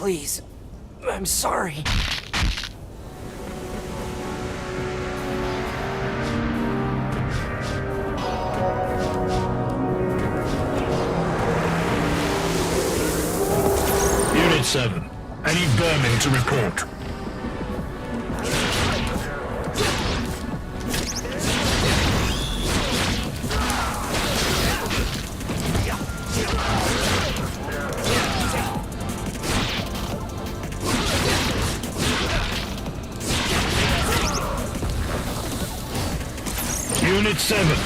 Please. I'm sorry. Unit 7. Any vermin to report? Unit 7.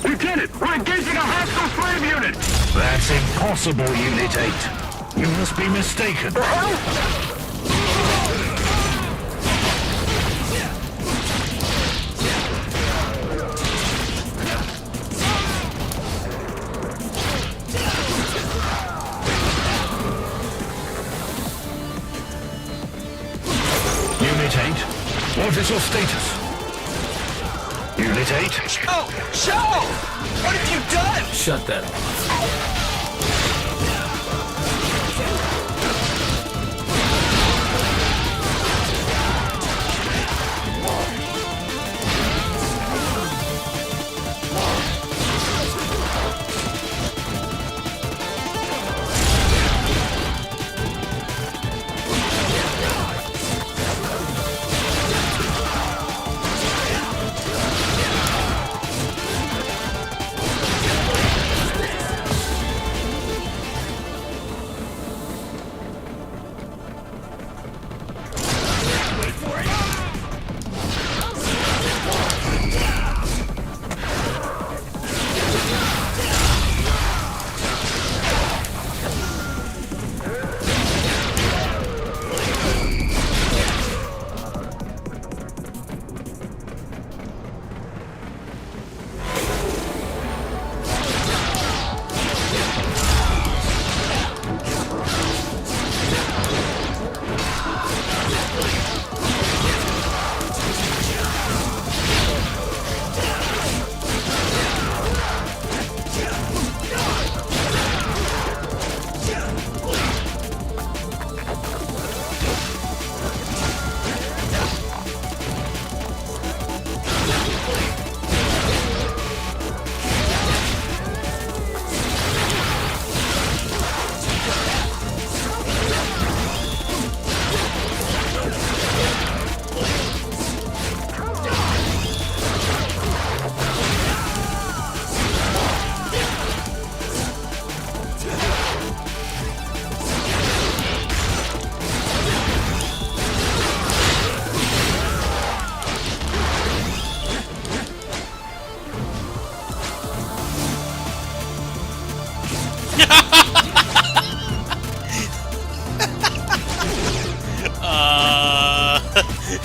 Lieutenant, we're engaging a hostile flame unit! That's impossible, Unit 8. You must be mistaken. The hell? Unit 8, what is your status? Unit 8? Oh, Joe! What have you done? Shut that off.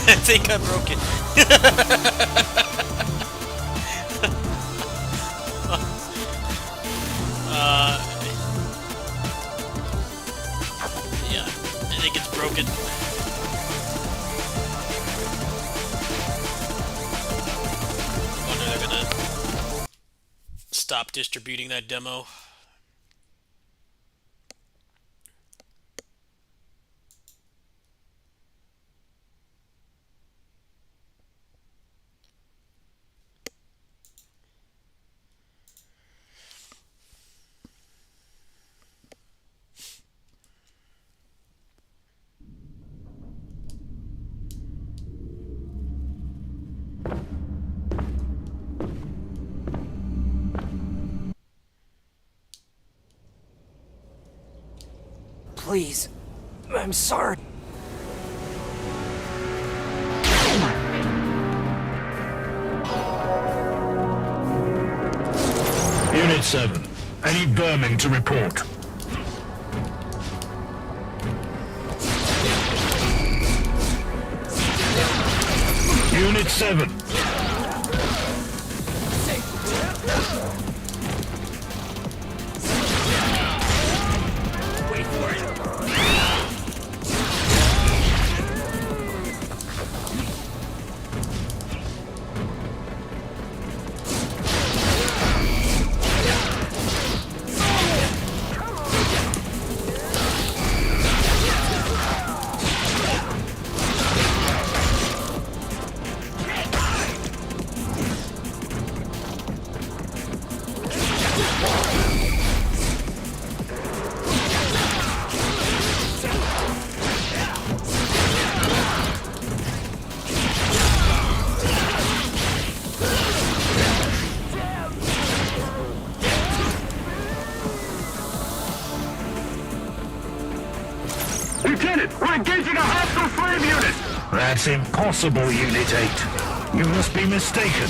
I think I broke it. Yeah, I think it's broken. I wonder if they're gonna stop distributing that demo. Please. I'm sorry. Unit 7. Any vermin to report? Unit 7. Wait for it. Lieutenant, we're engaging a hostile slave unit! That's impossible, Unit 8. You must be mistaken.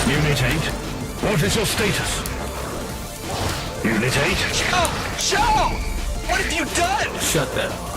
Unit 8, what is your status? Unit 8? Joe! What have you done? Shut that off.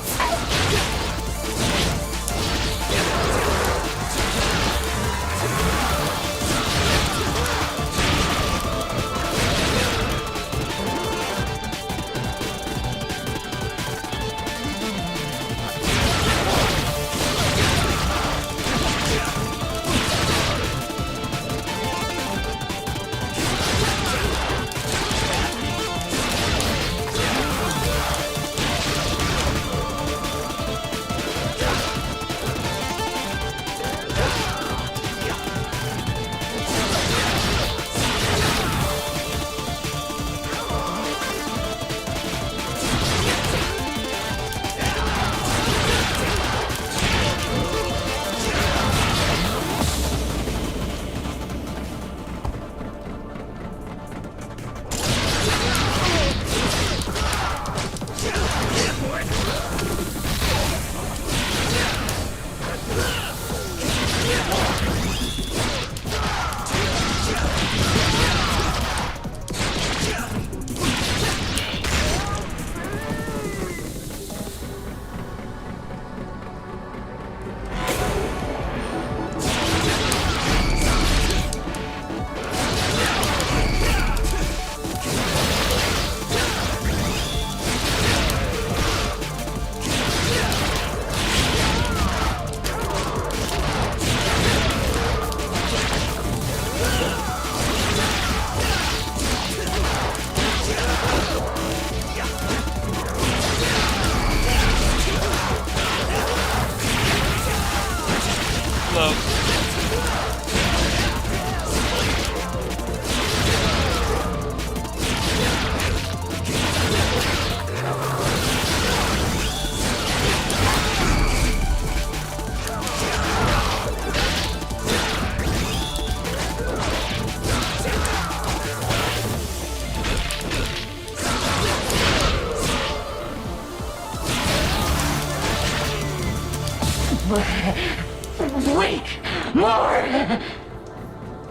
Wait! More!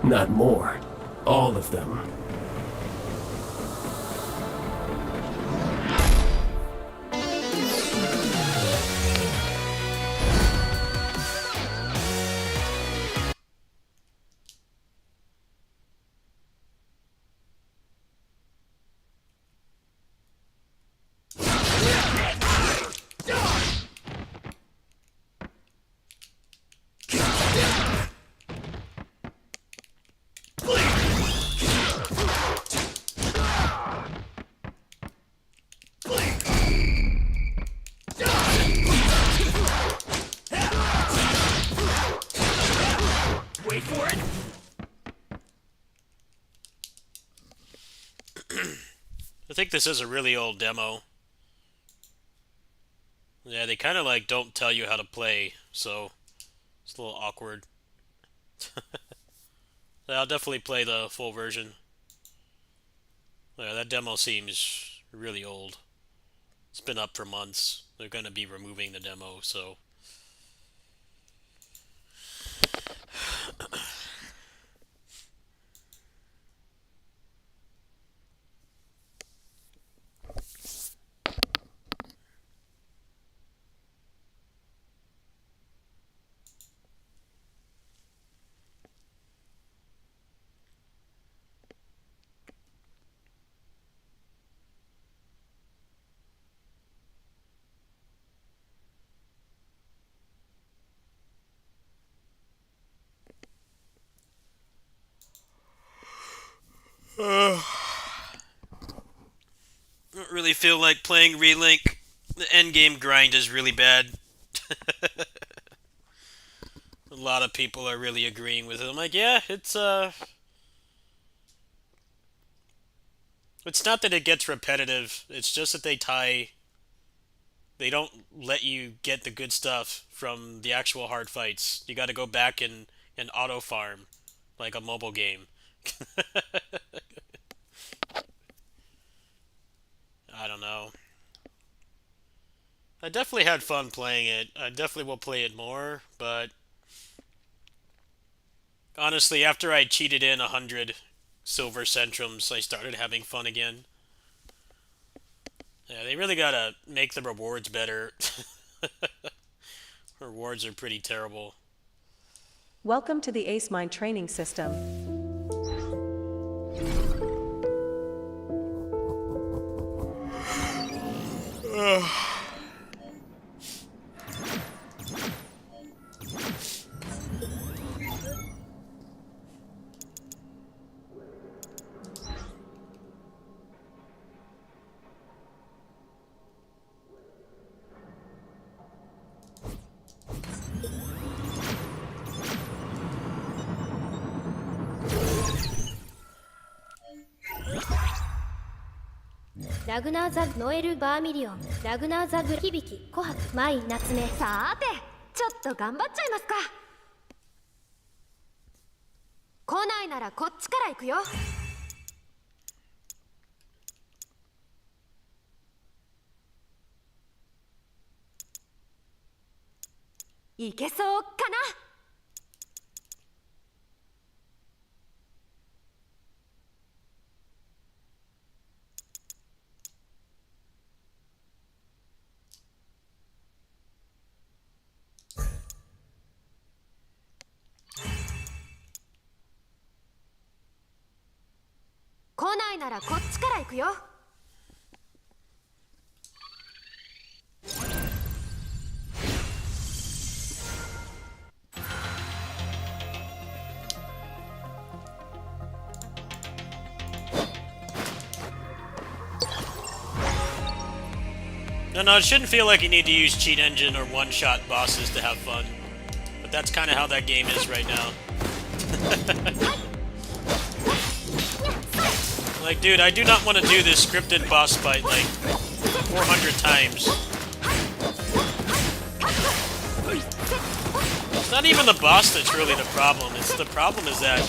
Not more. All of them. Wait for it! I think this is a really old demo. Yeah, they kind of like don't tell you how to play, so it's a little awkward. Yeah, I'll definitely play the full version. Yeah, that demo seems really old. It's been up for months. They're going to be removing the demo, so... I don't really feel like playing Relink. The endgame grind is really bad. A lot of people are really agreeing with it. I'm like, yeah, it's not that it gets repetitive. It's just that they don't let you get the good stuff from the actual hard fights. You got to go back and auto farm like a mobile game. I don't know. I definitely had fun playing it. I definitely will play it more, but honestly, after I cheated in 100 silver centrums, I started having fun again. Yeah, they really gotta make the rewards better. Rewards are pretty terrible. Welcome to the Ace Mind training system.ラグナーザ・ノエル・バーミリオン、ラグナーザ・グ響き、琥珀、マイ・夏目。さーて、ちょっと頑張っちゃいますか。来ないならこっちから行くよ。いけそうかな。来ないならこっちから行くよ。No, it shouldn't feel like you need to use cheat engine or one-shot bosses to have fun. But that's kind of how that game is right now. Like, dude, I do not want to do this scripted boss fight like 400 times. It's not even the boss that's really the problem. The problem is that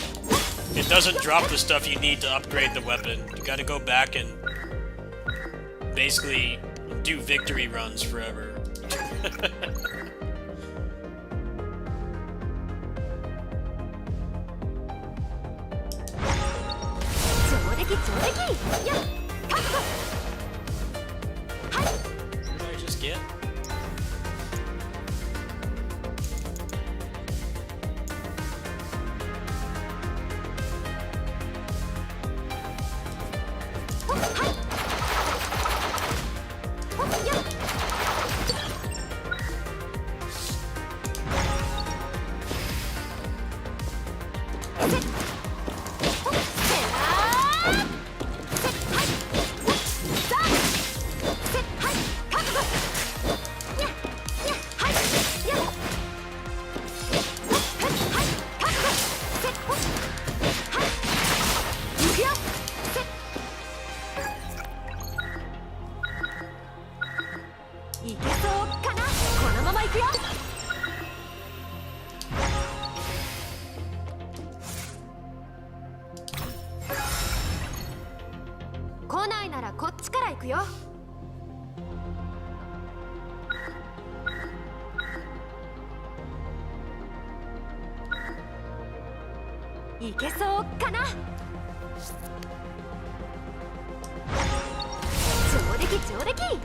it doesn't drop the stuff you need to upgrade the weapon. You gotta go back and basically do victory runs forever. What did I just get? から行くよ。いけそうかな。上出来上出来。はい。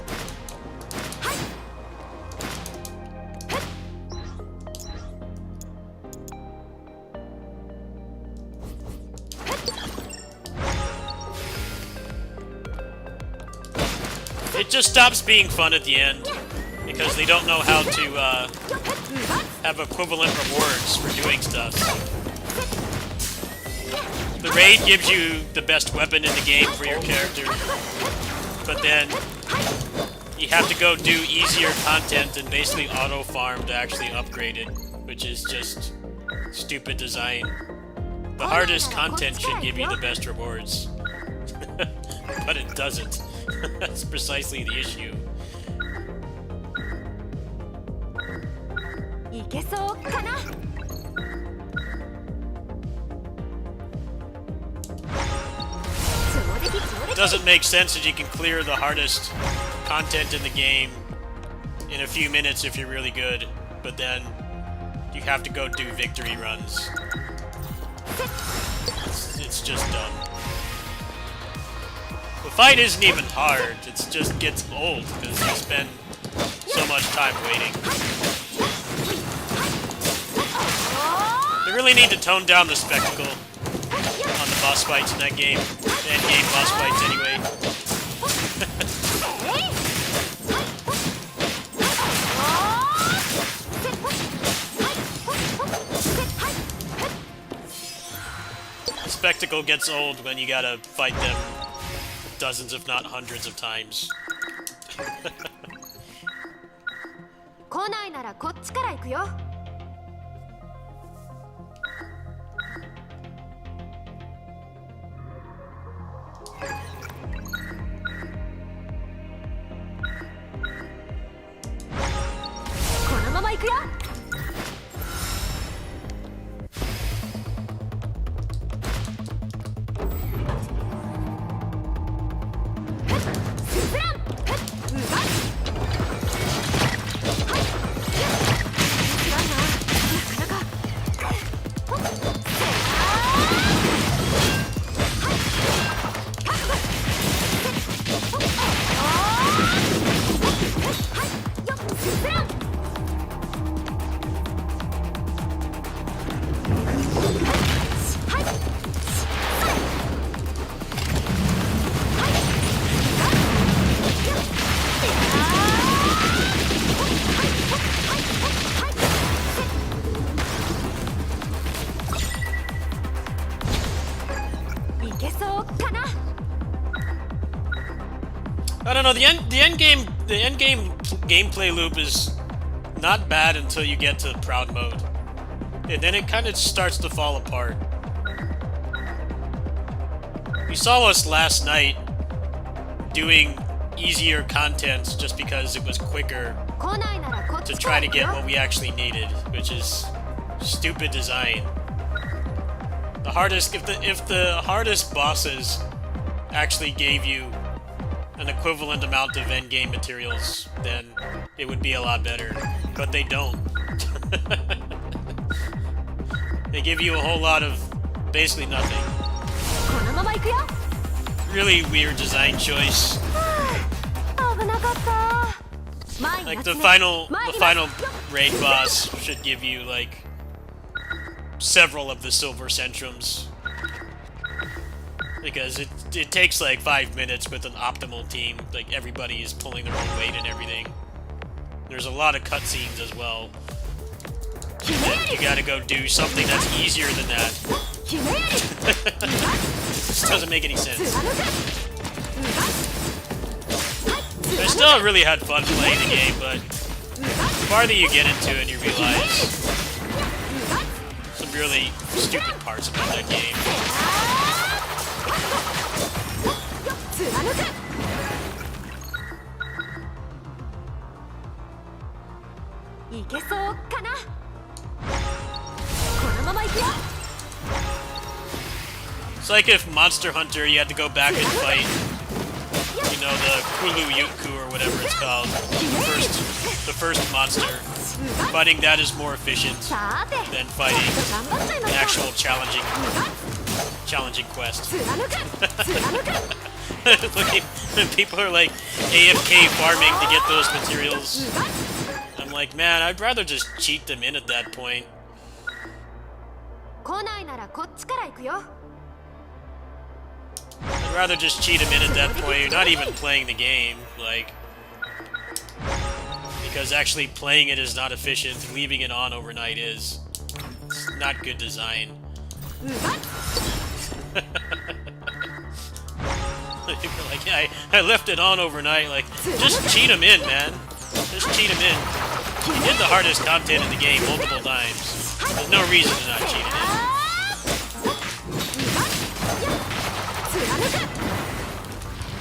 It just stops being fun at the end because they don't know how to have equivalent rewards for doing stuff. The raid gives you the best weapon in the game for your character, but then you have to go do easier content and basically auto-farm to actually upgrade it, which is just stupid design. The hardest content should give you the best rewards, but it doesn't. That's precisely the issue. いけそうかな。It doesn't make sense that you can clear the hardest content in the game in a few minutes if you're really good, but then you have to go do victory runs. It's just dumb. The fight isn't even hard, it just gets old because you spend so much time waiting. They really need to tone down the spectacle on the boss fights in that game. The endgame boss fights anyway. The spectacle gets old when you gotta fight them dozens if not hundreds of times. 来ないならこっちから行くよ。このまま行くよ。I don't know, the end game gameplay loop is not bad until you get to proud mode. And then it kind of starts to fall apart. You saw us last night doing easier content just because it was quicker to try to get what we actually needed, which is stupid design. The hardest, if the hardest bosses actually gave you an equivalent amount of endgame materials, then it would be a lot better. But they don't. They give you a whole lot of basically nothing. Really weird design choice. Like the final raid boss should give you like several of the silver centrums, because it takes like 5 minutes with an optimal team. Like everybody is pulling their own weight and everything. There's a lot of cutscenes as well. And then you gotta go do something that's easier than that. This doesn't make any sense. I still really had fun playing the game, but the farther you get into it, you realize some really stupid parts about that game. It's like if Monster Hunter you had to go back and fight You know, the Kulu Yuku or whatever it's called. The first monster. Fighting that is more efficient than fighting an actual challenging quest. Looking, people are like AFK farming to get those materials. I'm like, man, I'd rather just cheat them in at that point. 来ないならこっちから行くよ I'd rather just cheat him in at that point. You're not even playing the game, like, because actually playing it is not efficient. Leaving it on overnight is. It's not good design. People are like, yeah, I left it on overnight. Like, just cheat him in, man. Just cheat him in. You did the hardest content in the game multiple times. There's no reason to not cheat it in.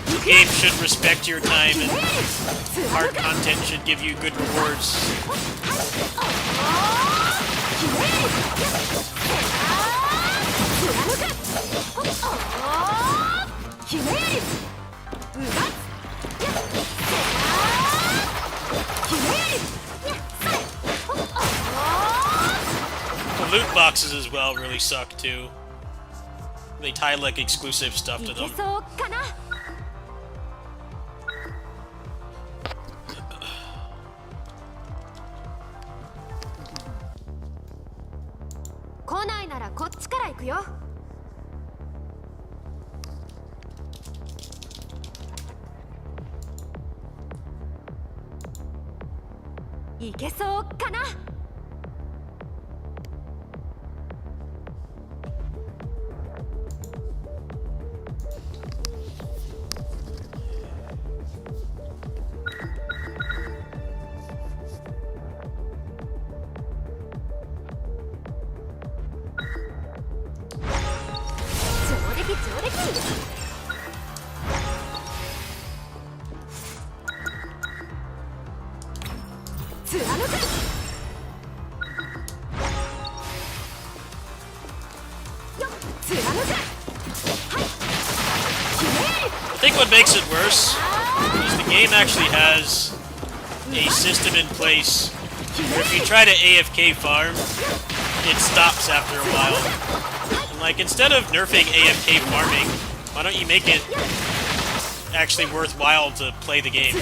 The game should respect your time, and hard content should give you good rewards. The loot boxes as well really suck too. They tie like exclusive stuff to them. そうかな 来ないならこっちから行くよ行けそうかな I think what makes it worse is the game actually has a system in place where if you try to AFK farm, it stops after a while. And like, instead of nerfing AFK farming, why don't you make it actually worthwhile to play the game?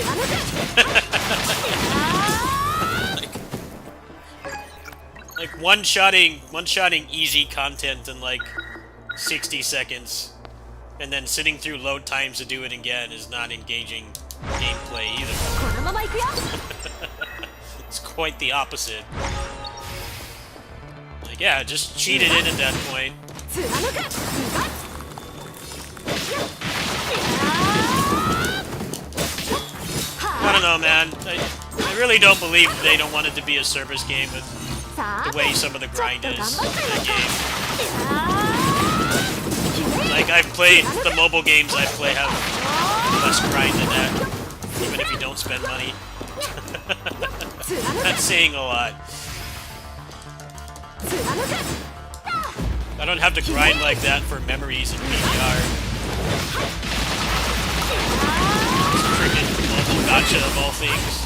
like one-shotting easy content in like 60 seconds. And then sitting through load times to do it again is not engaging gameplay either. It's quite the opposite. Like, yeah, just cheat it in at that point. I don't know, man. I really don't believe they don't want it to be a service game with the way some of the grind is in that game. Like, I've played the mobile games I play have less grind than that, even if you don't spend money. That's saying a lot. I don't have to grind like that for memories in PBR. Freaking mobile gacha of all things.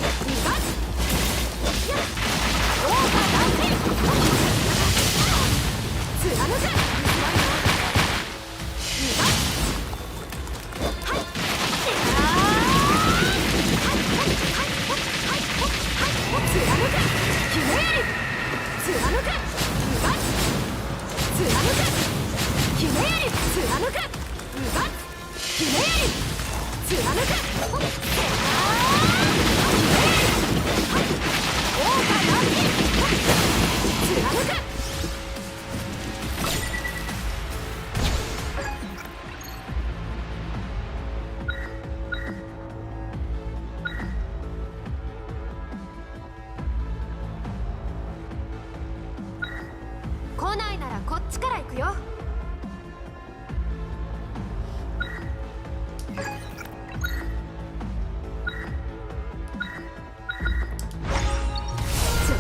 来ないならこっちから行くよ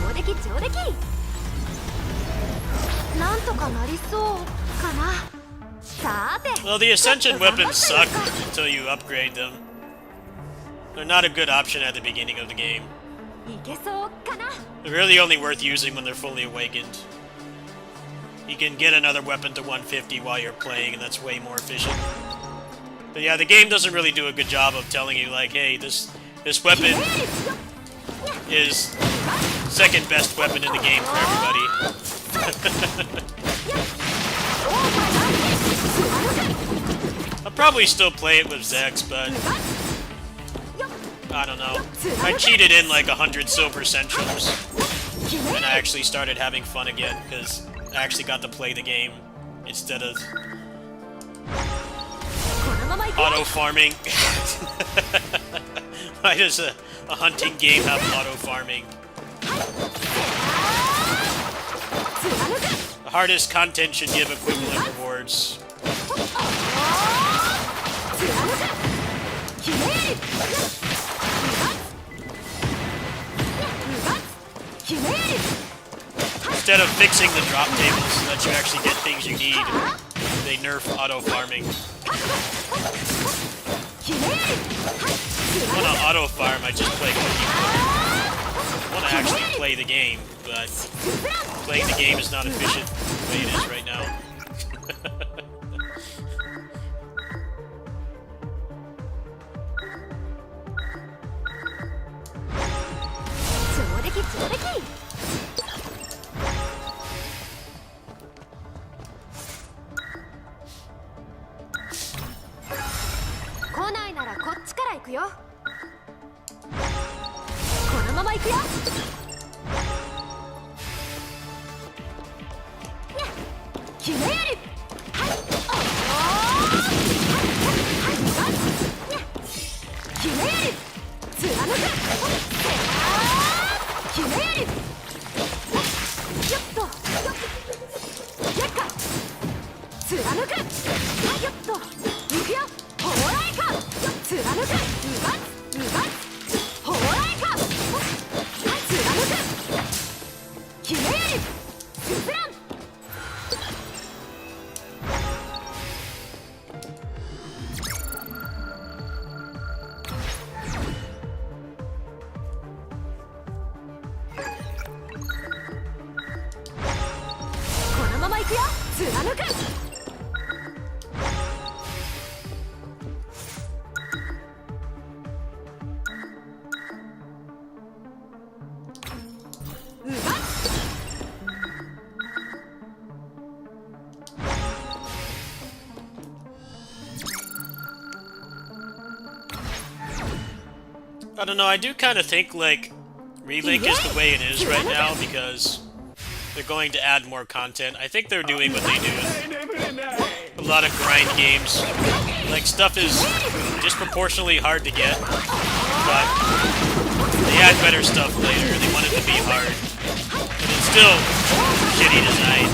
上出来上出来なんとかなりそうかなさて Well, the Ascension weapons suck until you upgrade them. They're not a good option at the beginning of the game. いけそうかな。 They're really only worth using when they're fully awakened. You can get another weapon to 150 while you're playing, and that's way more efficient. But yeah, the game doesn't really do a good job of telling you, like, hey, this weapon is second best weapon in the game for everybody. I'll probably still play it with Zex, but I don't know. I cheated in like 100 silver centrums, and I actually started having fun again, because I actually got to play the game instead of auto-farming. Why does a hunting game have auto-farming? The hardest content should give equivalent rewards. Instead of fixing the drop tables so that you actually get things you need, they nerf auto-farming. I want to auto-farm, I just play Cookie Clicker. I want to actually play the game, but playing the game is not efficient the way it is right now. I don't know, I do kind of think, like, Relink is the way it is right now because they're going to add more content. I think they're doing what they do with a lot of grind games. Like, stuff is disproportionately hard to get, but they add better stuff later. They want it to be hard. But it's still shitty design.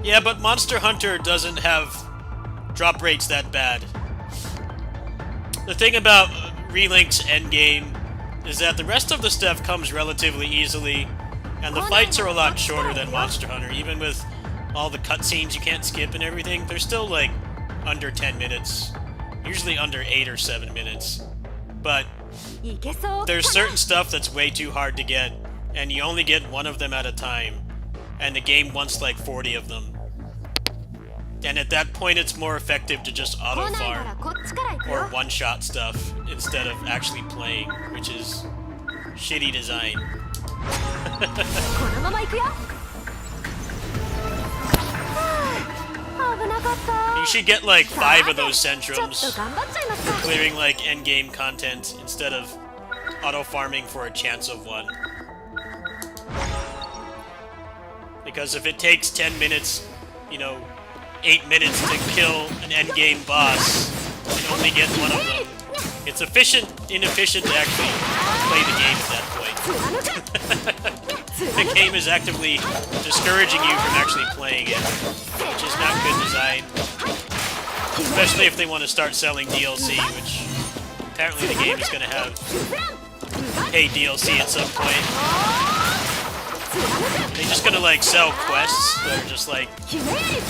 Yeah, but Monster Hunter doesn't have drop rates that bad. The thing about Relink's endgame is that the rest of the stuff comes relatively easily, and the fights are a lot shorter than Monster Hunter. Even with all the cutscenes you can't skip and everything, they're still like under 10 minutes. Usually under 8 or 7 minutes. But there's certain stuff that's way too hard to get, and you only get one of them at a time. And the game wants like 40 of them. And at that point it's more effective to just auto-farm or one-shot stuff instead of actually playing, which is shitty design. You should get like 5 of those ちょっ centrums と頑張っちゃいますか for clearing like endgame content instead of auto farming for a chance of one. Because if it takes 10 minutes, you know, 8 minutes to kill an endgame boss and only get one of them, it's inefficient to actually play the game at that point. The game is actively discouraging you from actually playing it, which is not good design. Especially if they want to start selling DLC, which apparently the game is going to have paid DLC at some point. They're just going to like sell quests that are just like,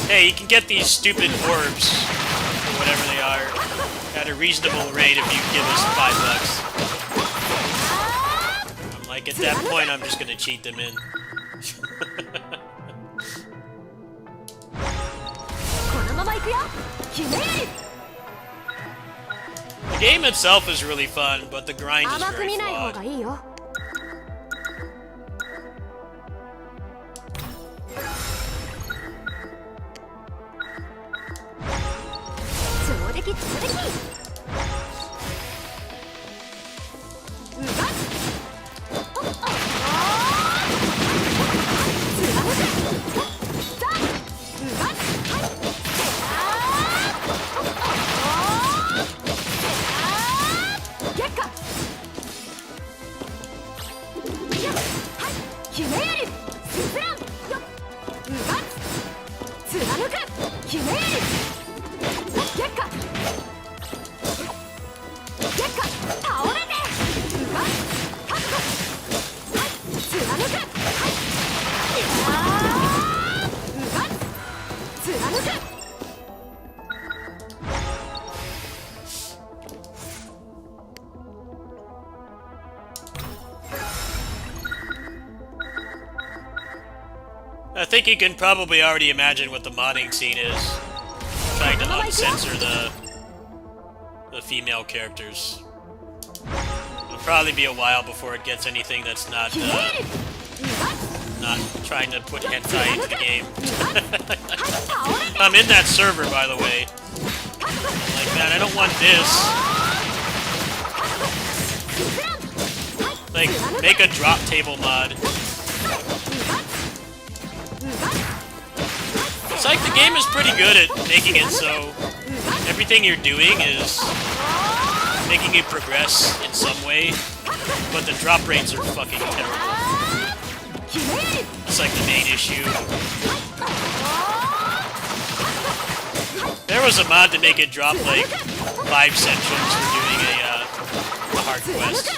hey, you can get these stupid orbs, or whatever they are, at a reasonable rate if you give us $5. I'm like, at that point, I'm just gonna cheat them in. このまま行くよひねり The game itself is really fun, but the grind is 甘く very 見ない方 flawed. がいいよ上出来上出来うがっおっああ貫くさあうがっはい月下やっはいひねりすずらんよっうがっ貫くひねり月下月下倒れてうがっ覚悟はい貫くはいいやーうがっ貫く I think you can probably already imagine what the modding scene is. Trying to uncensor the female characters. It'll probably be a while before it gets anything that's not trying to put hentai into the game. I'm in that server, by the way. I'm like, man, I don't want this. Like, make a drop table mod. It's like the game is pretty good at making it so everything you're doing is making you progress in some way, but the drop rates are fucking terrible. It's like the main issue. There was a mod to make it drop like 5 centrums for doing a hard quest.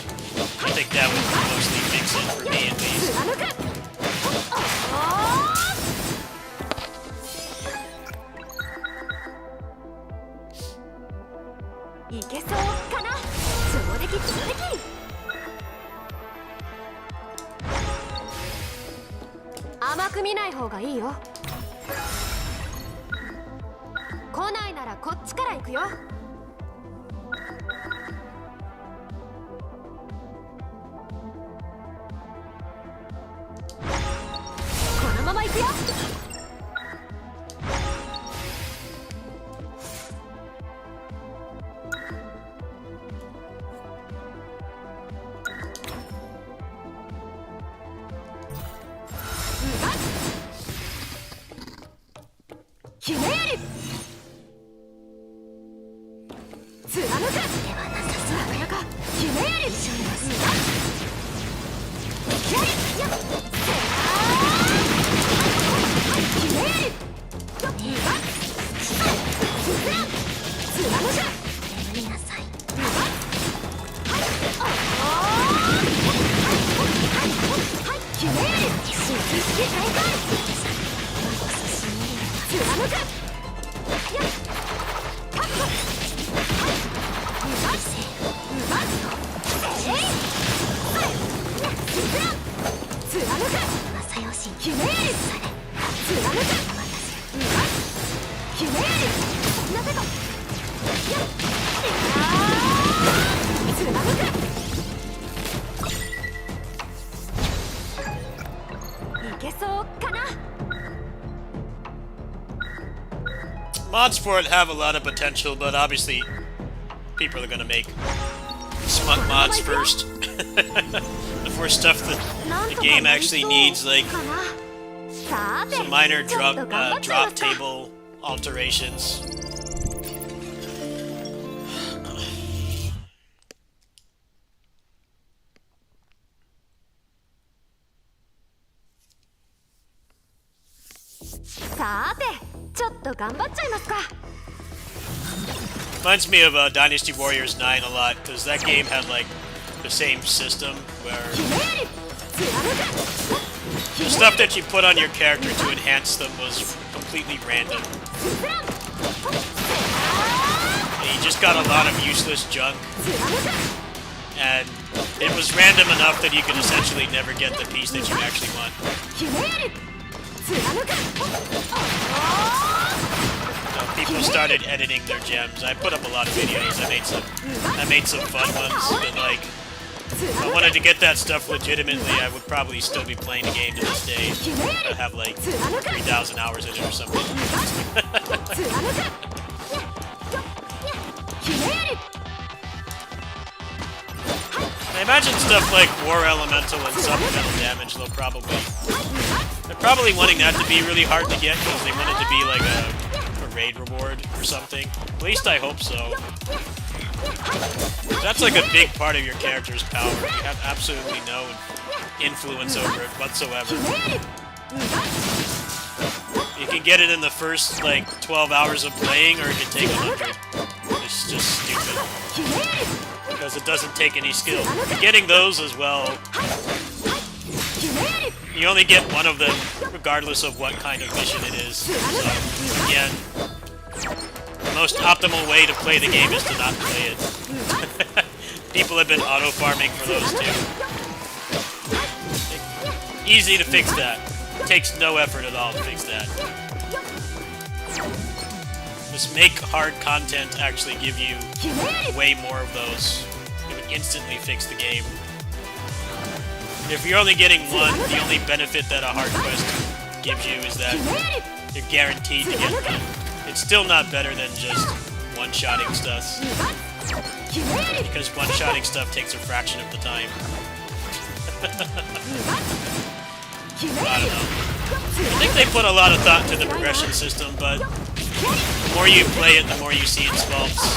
I think that would mostly fix it for me at least. いけそうかな上出来上出来甘く見ない方がいいよ来ないならこっちから行くよこのまま行くよひねり貫くではなさそうなかなかひねり一緒にますひねりやっひねりよっ貫く眠りなさいはいひねり意識展開貫くやっ覚悟はいうがっえいはい貫く正義ひねり貫くうがっひねりなぜとやっ貫くいけそうかな Mods for it have a lot of potential, but obviously people are gonna make smut mods first. Before stuff that the game actually needs, like some minor drop table alterations. Reminds me of Dynasty Warriors 9 a lot, because that game had like the same system where the stuff that you put on your character to enhance them was completely random. And you just got a lot of useless junk. And it was random enough that you could essentially never get the piece that you actually want. So people started editing their gems. I put up a lot of videos. I made some fun ones, but like, if I wanted to get that stuff legitimately, I would probably still be playing the game to this day. I'd have like 3,000 hours in it or something. I imagine stuff like War Elemental and Supplemental Damage, they're probably wanting that to be really hard to get because they want it to be like a raid reward or something. At least I hope so. That's like a big part of your character's power. You have absolutely no influence over it whatsoever. You can get it in the first like 12 hours of playing, or it can take 100. It's just stupid. Because it doesn't take any skill. Getting those as well, you only get one of them regardless of what kind of mission it is. So, again, the most optimal way to play the game is to not play it. People have been auto-farming for those too. Easy to fix that. It takes no effort at all to fix that. Just make hard content actually give you way more of those. It would instantly fix the game. If you're only getting one, the only benefit that a hard quest gives you is that you're guaranteed to get one. It's still not better than just one-shotting stuff. Because one-shotting stuff takes a fraction of the time. I don't know. I think they put a lot of thought to the progression system, but the more you play it, the more you see its faults.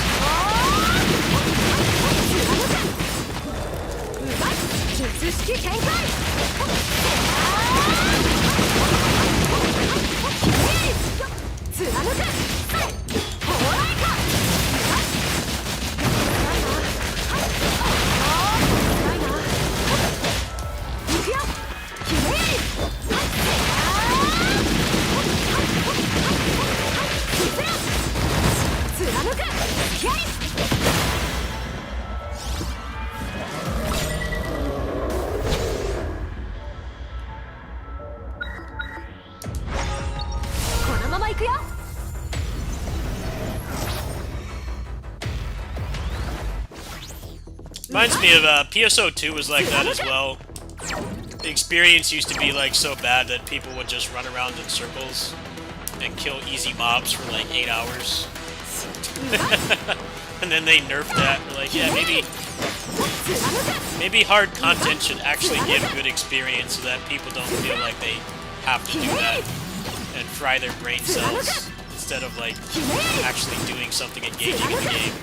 Reminds me of PSO2 was like that as well. The experience used to be like so bad that people would just run around in circles and kill easy mobs for like 8 hours. And then they nerfed that. They're like, yeah, maybe hard content should actually give good experience so that people don't feel like they have to do that and fry their brain cells instead of like actually doing something engaging in the game.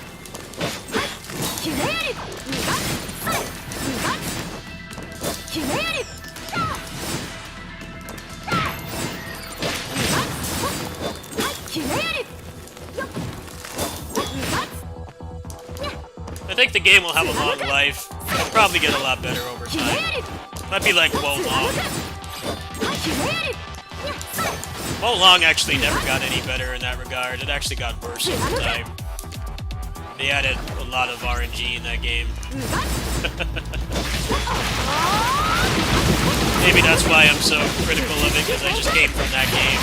I think the game will have a long life. It'll probably get a lot better over time. Might be like Wo Long. Wo Long actually never got any better in that regard. It actually got worse over time. They added a lot of RNG in that game. Maybe that's why I'm so critical of it, because I just came from that game.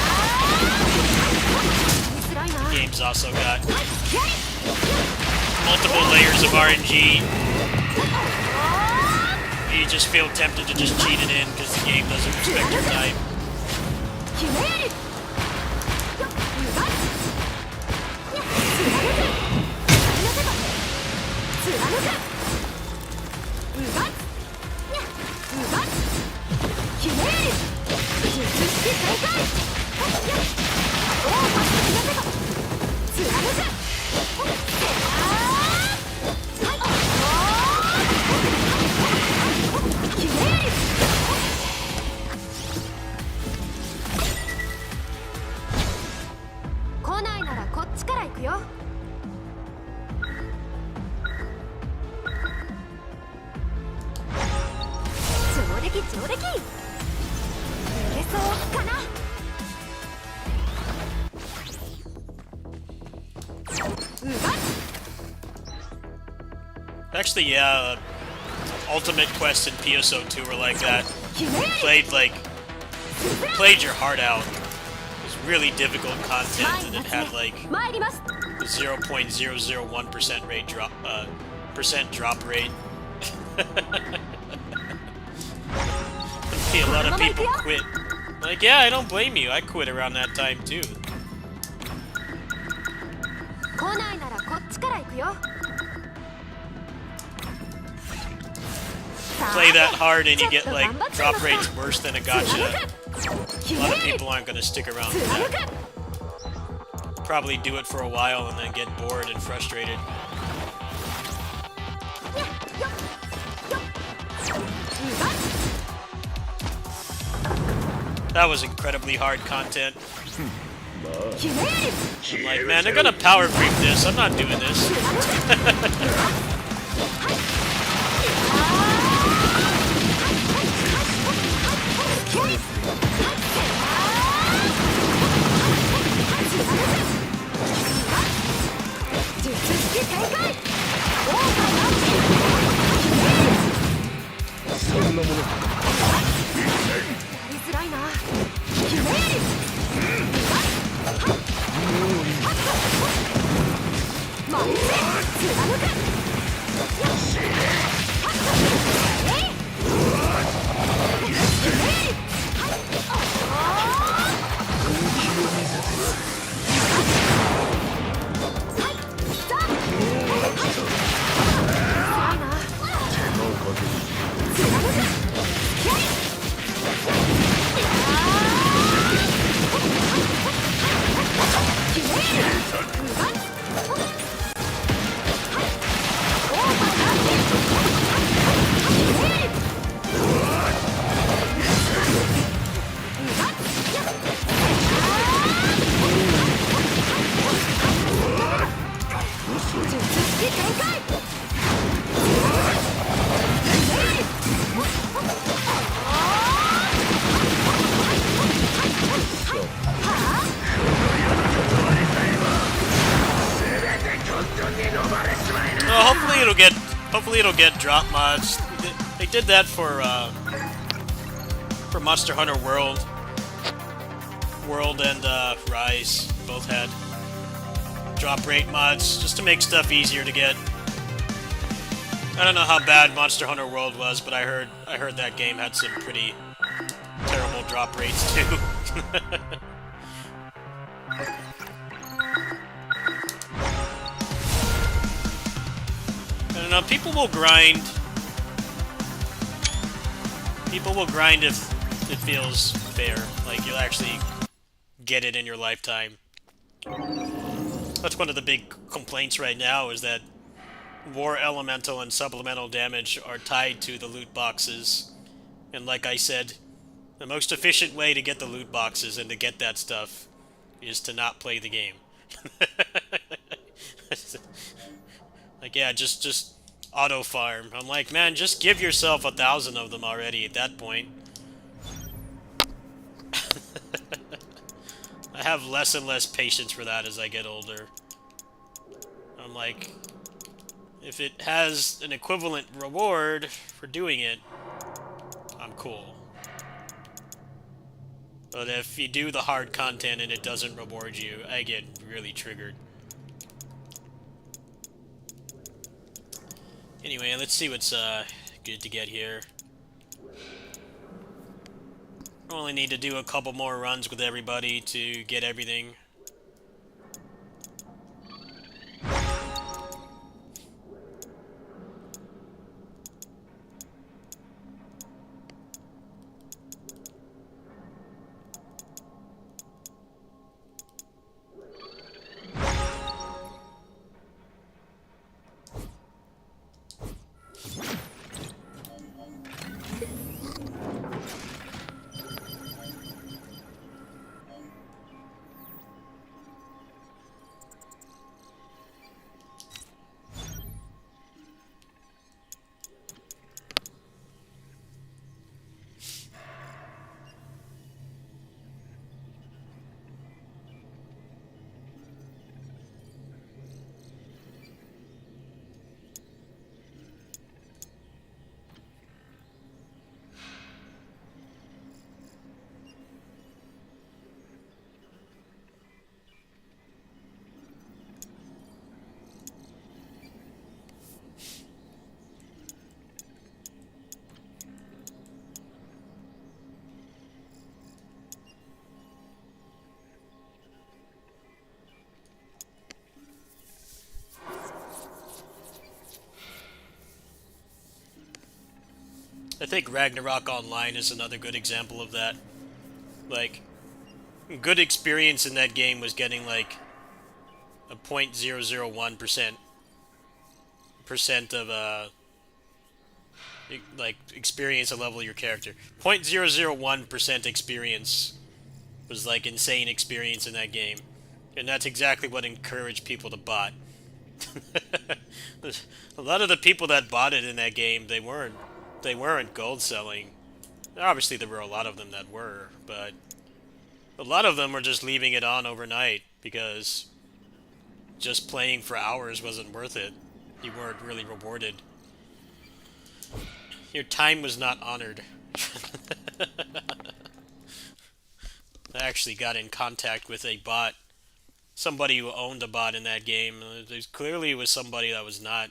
The game's also got multiple layers of RNG. You just feel tempted to just cheat it in because the game doesn't respect your time. 来ないならこっちから行くよ。上出来上出来。いけそうかな。Actually, yeah, Ultimate Quest and PSO2 were like that. Played your heart out. It was really difficult content, and it had like 参ります。 0.001% rate drop, percent drop rate. See, a lot of people quit. Like, yeah, I don't blame you. I quit around that time too. 来ないならこっちから行くよ。 Play that hard and you get like drop rates worse than a gacha. A lot of people aren't gonna stick around for that. Probably do it for a while and then get bored and frustrated. That was incredibly hard content. I'm like, man, they're gonna power creep this. I'm not doing this. Well, hopefully it'll get drop mods. They did that for Monster Hunter World. World and Rise both had drop rate mods just to make stuff easier to get. I don't know how bad Monster Hunter World was, but I heard that game had some pretty terrible drop rates too. I don't know, people will grind. People will grind if it feels fair. Like, you'll actually get it in your lifetime. That's one of the big complaints right now, is that War Elemental and Supplemental Damage are tied to the loot boxes. And like I said, the most efficient way to get the loot boxes and to get that stuff is to not play the game. Like, yeah, just auto farm. I'm like, man, just give yourself 1,000 of them already at that point. I have less and less patience for that as I get older. I'm like, if it has an equivalent reward for doing it, I'm cool. But if you do the hard content and it doesn't reward you, I get really triggered. Anyway, let's see what's good to get here. I only need to do a couple more runs with everybody to get everything. think Ragnarok Online is another good example of that. Like, good experience in that game was getting like a 0.001% of like experience to level your character. 0.001% experience was like insane experience in that game, and that's exactly what encouraged people to bot. A lot of the people that bought it in that game, they weren't gold selling. Obviously, there were a lot of them that were, but a lot of them were just leaving it on overnight because just playing for hours wasn't worth it. You weren't really rewarded. Your time was not honored. I actually got in contact with a bot. Somebody who owned a bot in that game. There clearly was somebody that was not...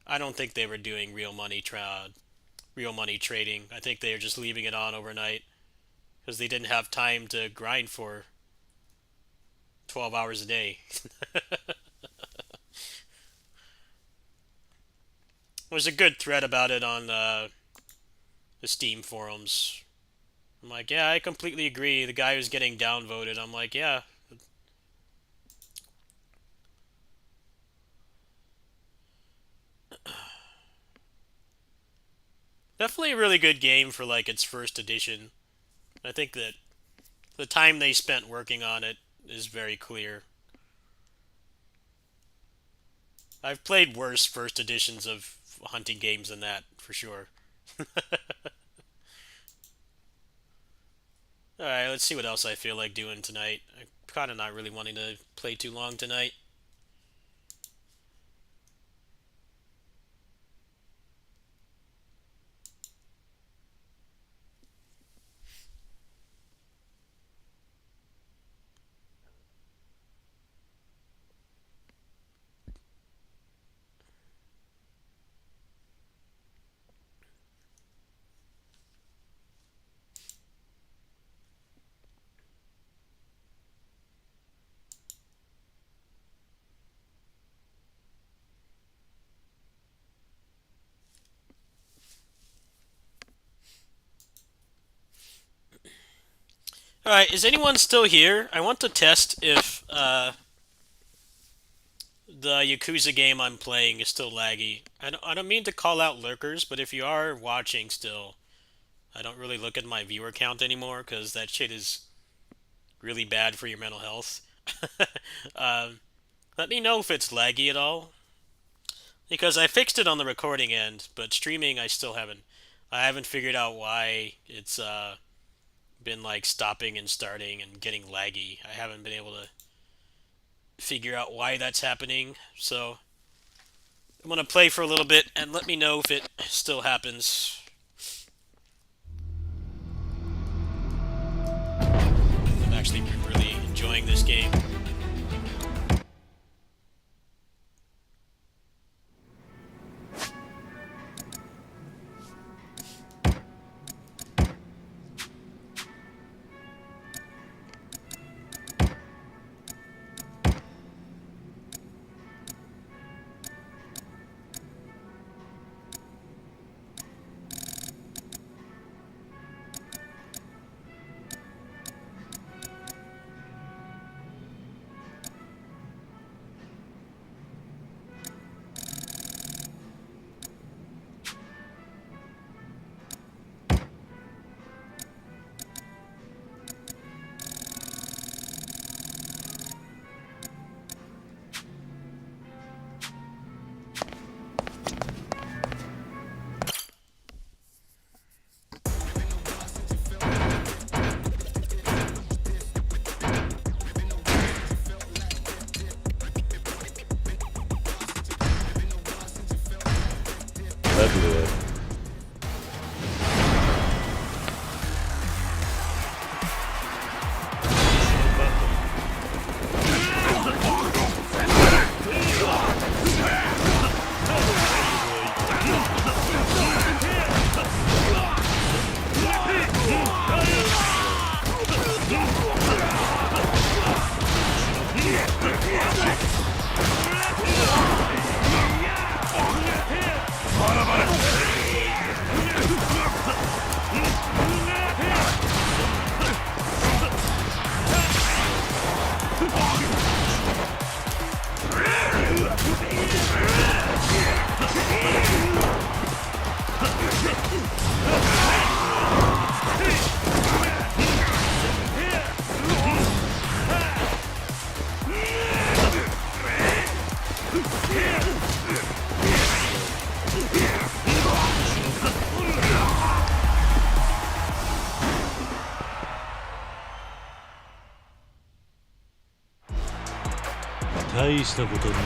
I don't think they were doing real money trading. I think they were just leaving it on overnight because they didn't have time to grind for 12 hours a day. There's a good thread about it on the Steam forums. I'm like, yeah, I completely agree. The guy who's getting downvoted, I'm like, yeah. Definitely a really good game for like its first edition. I think that the time they spent working on it is very clear. I've played worse first editions of hunting games than that, for sure. Alright, let's see what else I feel like doing tonight. I'm kind of not really wanting to play too long tonight. Alright, is anyone still here? I want to test if the Yakuza game I'm playing is still laggy. I don't mean to call out lurkers, but if you are watching still, I don't really look at my viewer count anymore because that shit is really bad for your mental health. Let me know if it's laggy at all. Because I fixed it on the recording end, but streaming I still haven't. I haven't figured out why it's been like stopping and starting and getting laggy. I haven't been able to figure out why that's happening. So I'm gonna play for a little bit and let me know if it still happens. I've actually been really enjoying this game. That'd be it. 大したことない。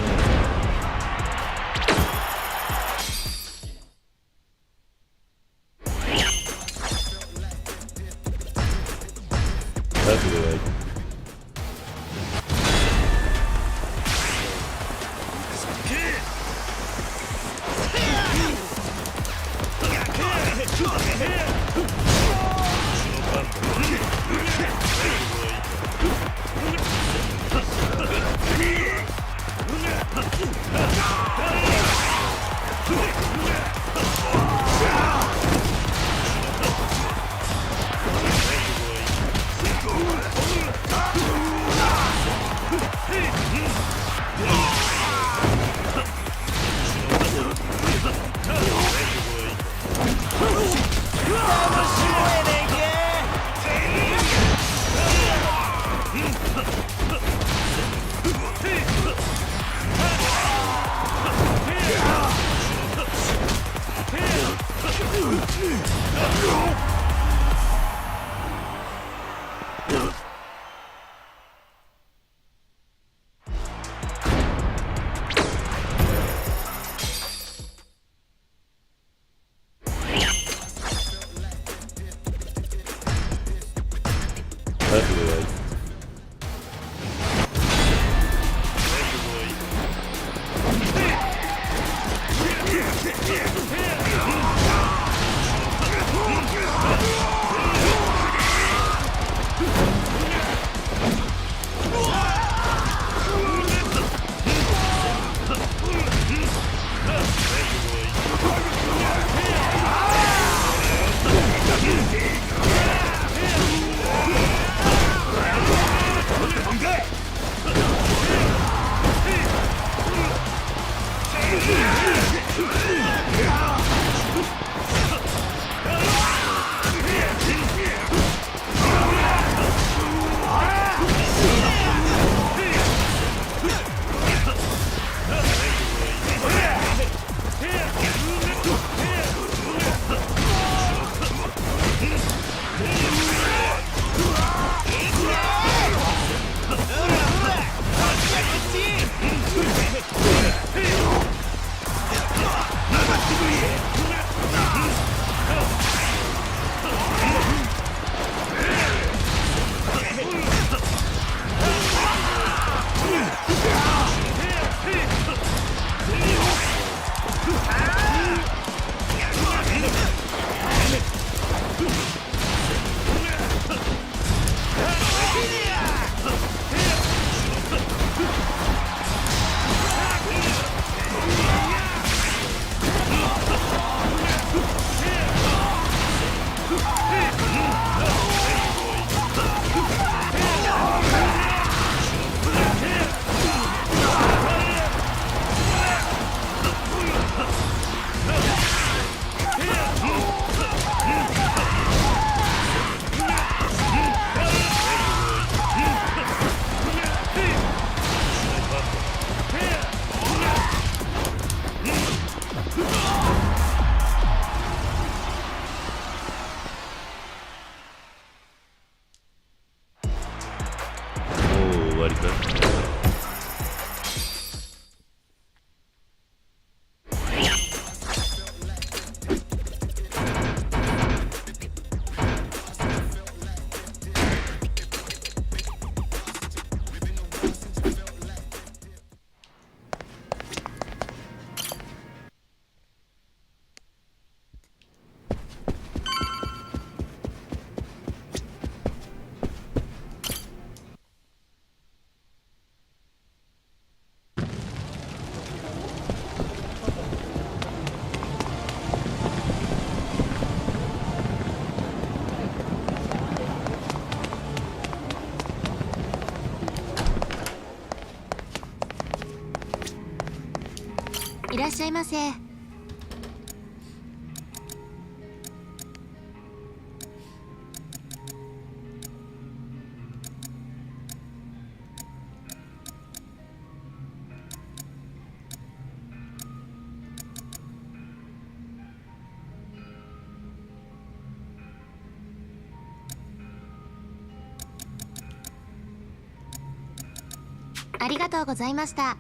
覚悟はいい。覚悟はいい。もう終わりか。いらっしゃいませ。ありがとうございました。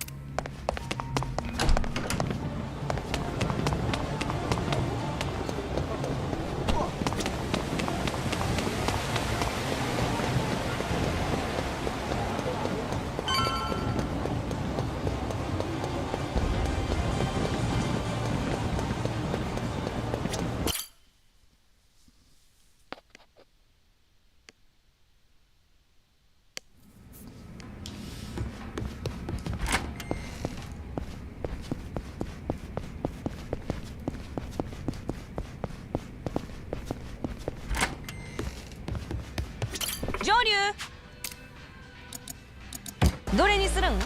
上流どれにするん？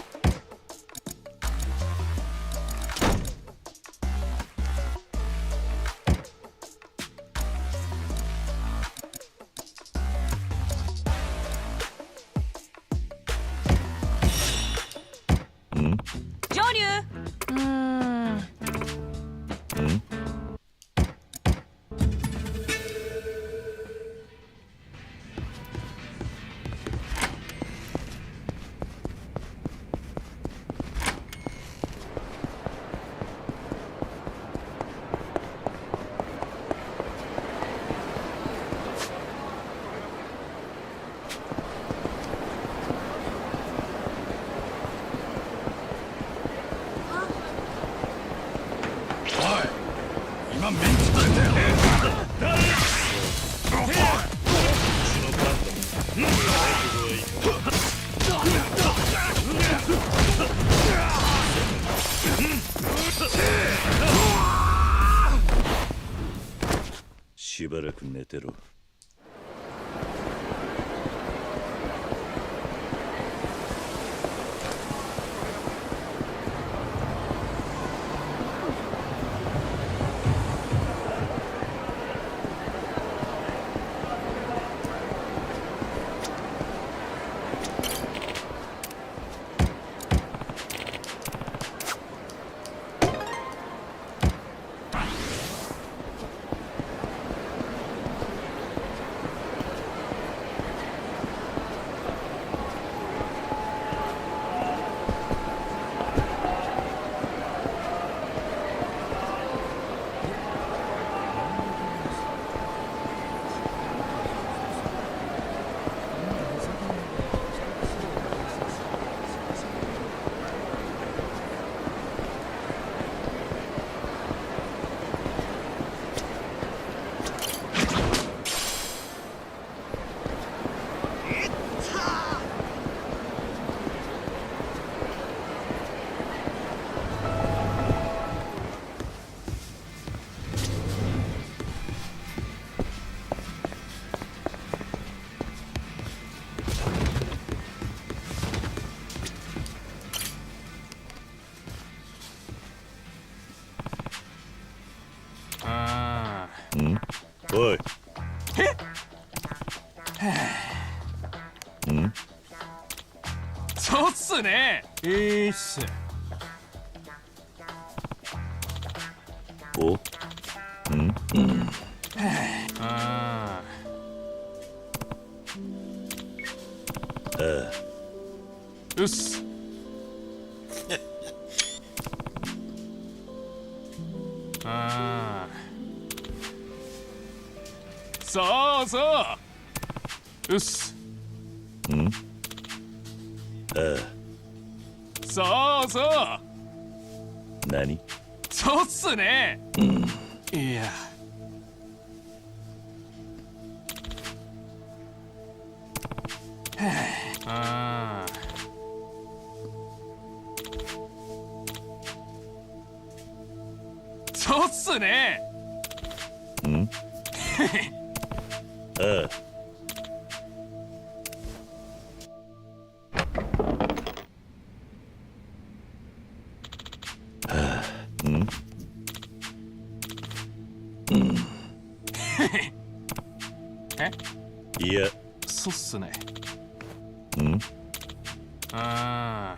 上流今メンチ取れたよ。しばらく寝てろ。おい。そうっすね。いいっす。お。ああ。うっす。ああ。そうそう。うっす。ああ。そうそう。何？そうっすね。いや。ああ。そうっすね。ああ。いや、そうっすね。ん？ああ。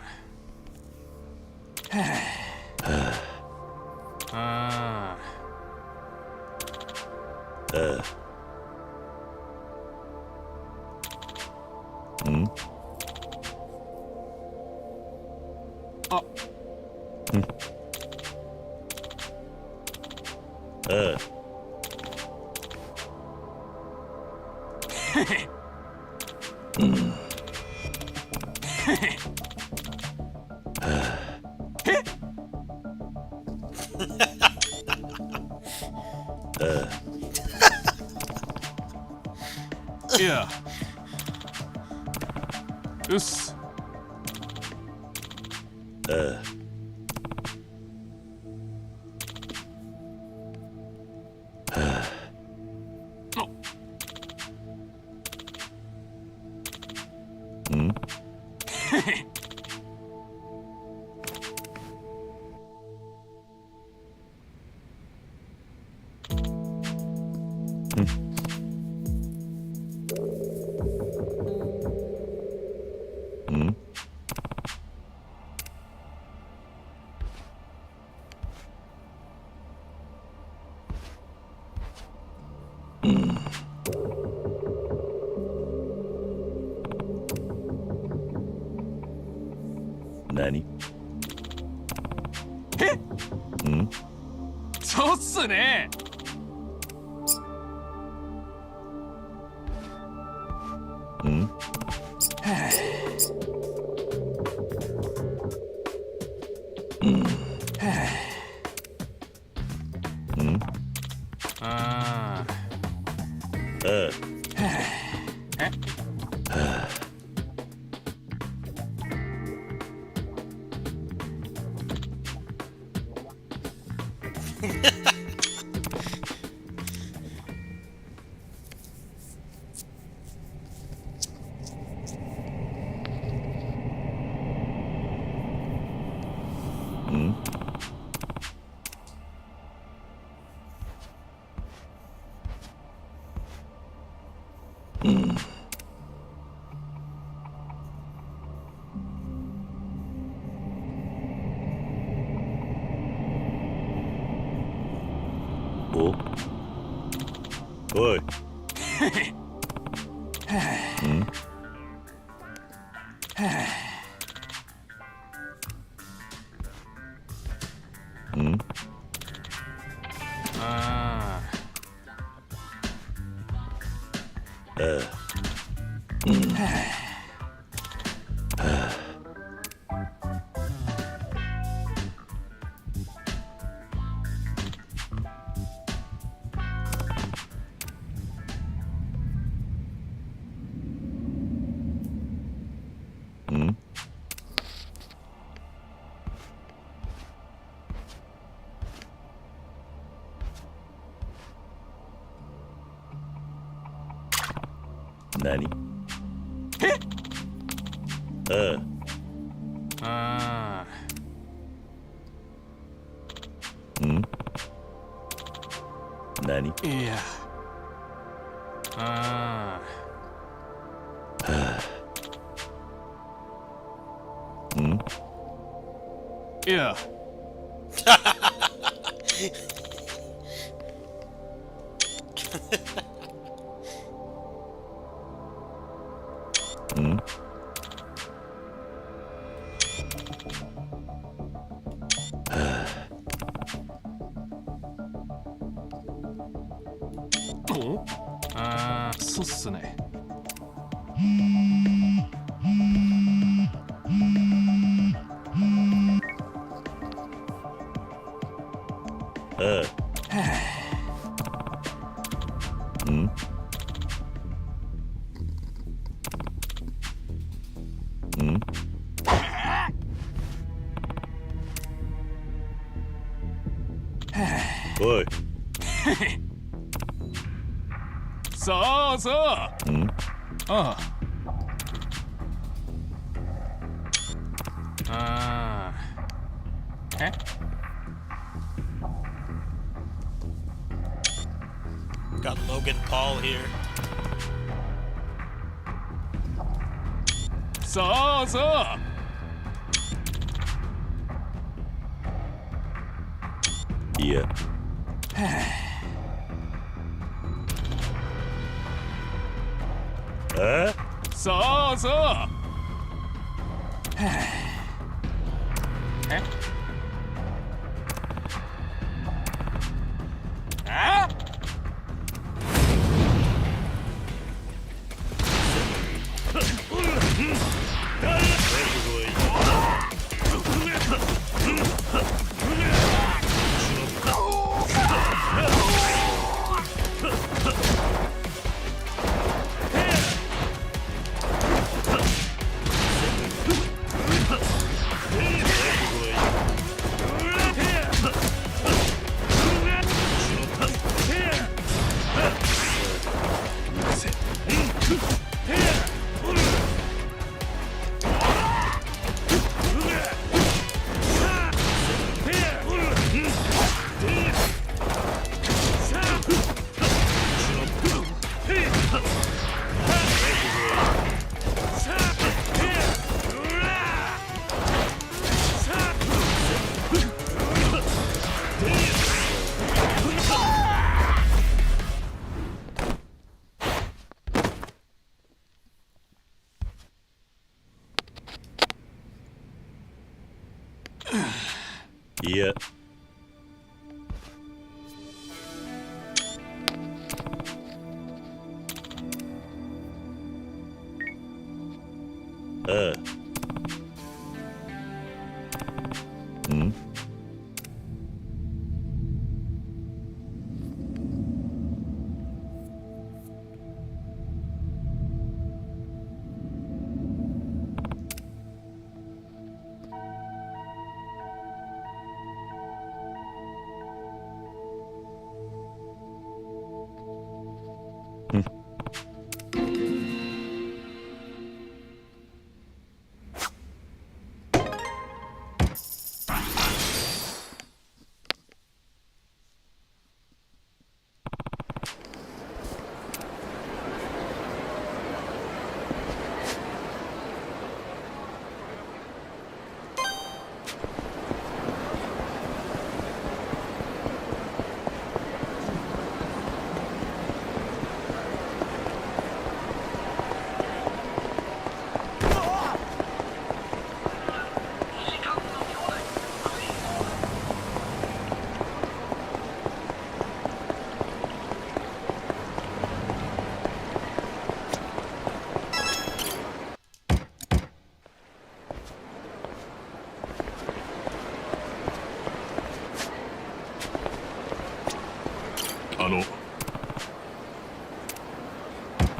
ああ。ああ。いやうっす何？そうっすね。あおおい。あ何？あ何？いやあいやおあそうっすね。おい。そうそう。ああ。ああ。えGot Logan Paul here. そうそう。いや。そうそう。いや。ああ。ん？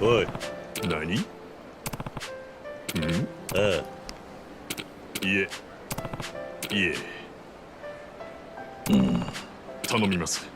おい。何？ああ。いえ。頼みます。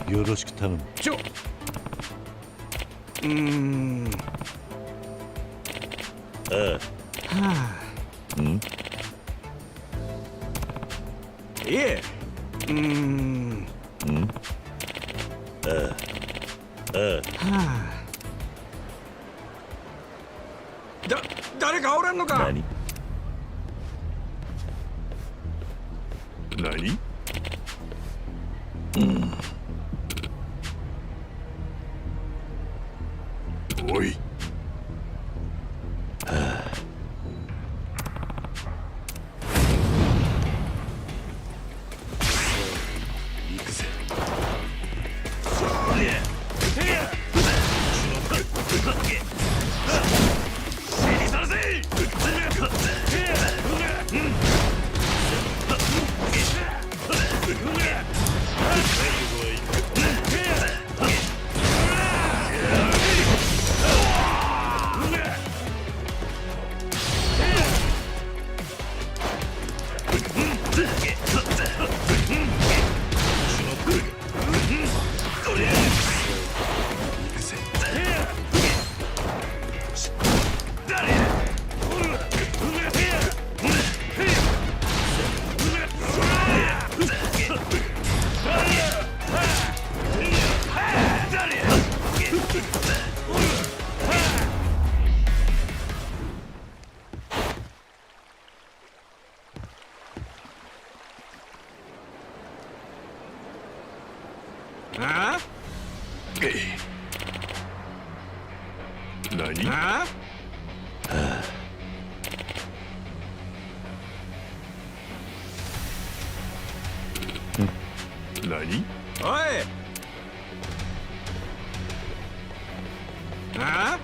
よろしく頼む。ああ。いえ。ああ。誰かおらんのか。何？おい。行くぜ。死に去るぜ。早く来い。あ何？あ何？おいあ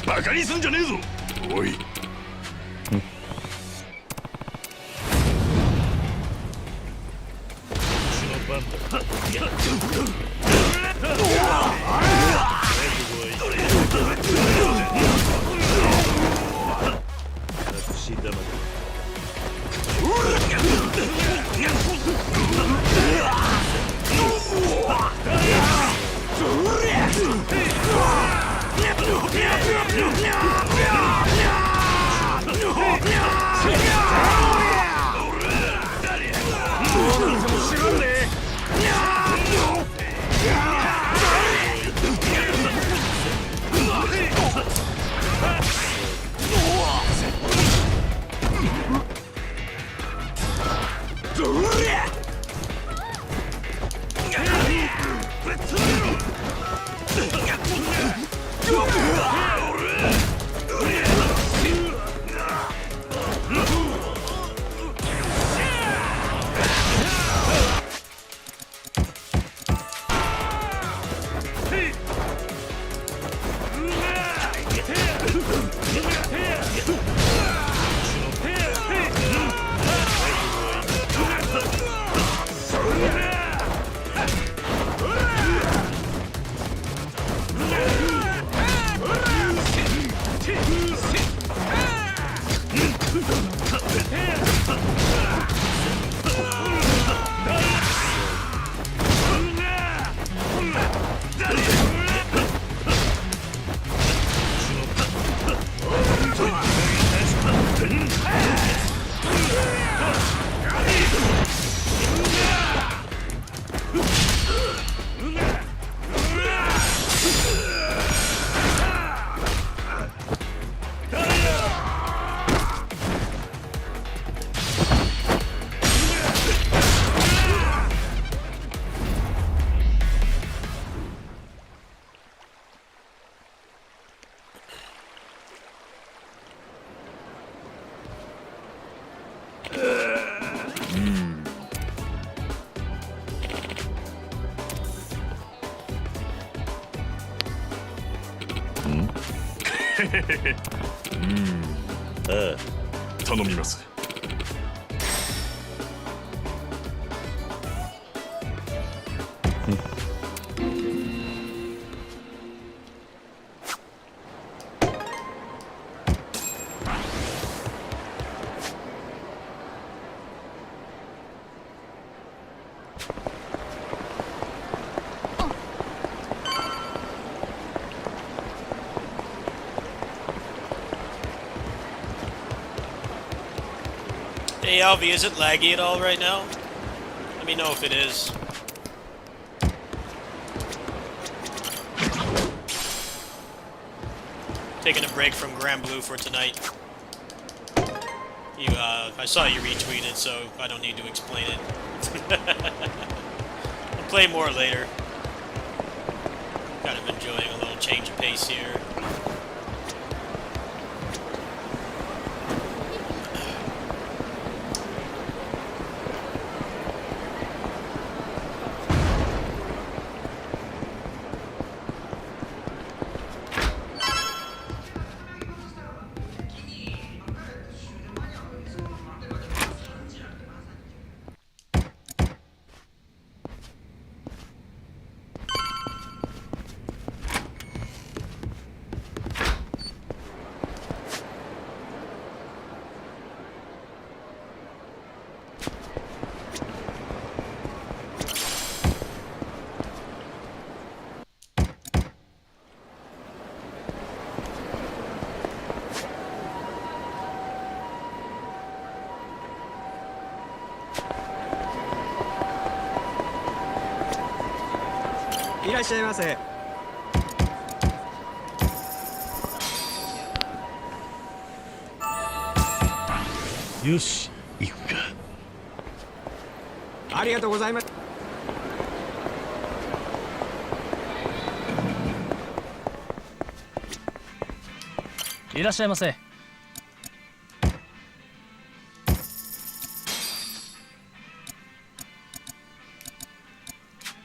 バカにすんじゃねえぞ。おい。頼みます。Hey Alvi, is it laggy at all right now? Let me know if it is. Taking a break from Grand Blue for tonight. I saw you retweeted, so I don't need to explain it. I'll play more later. Kind of enjoying a little change of pace here.いらっしゃいませ。よし行くか。ありがとうございます。いらっしゃいませ。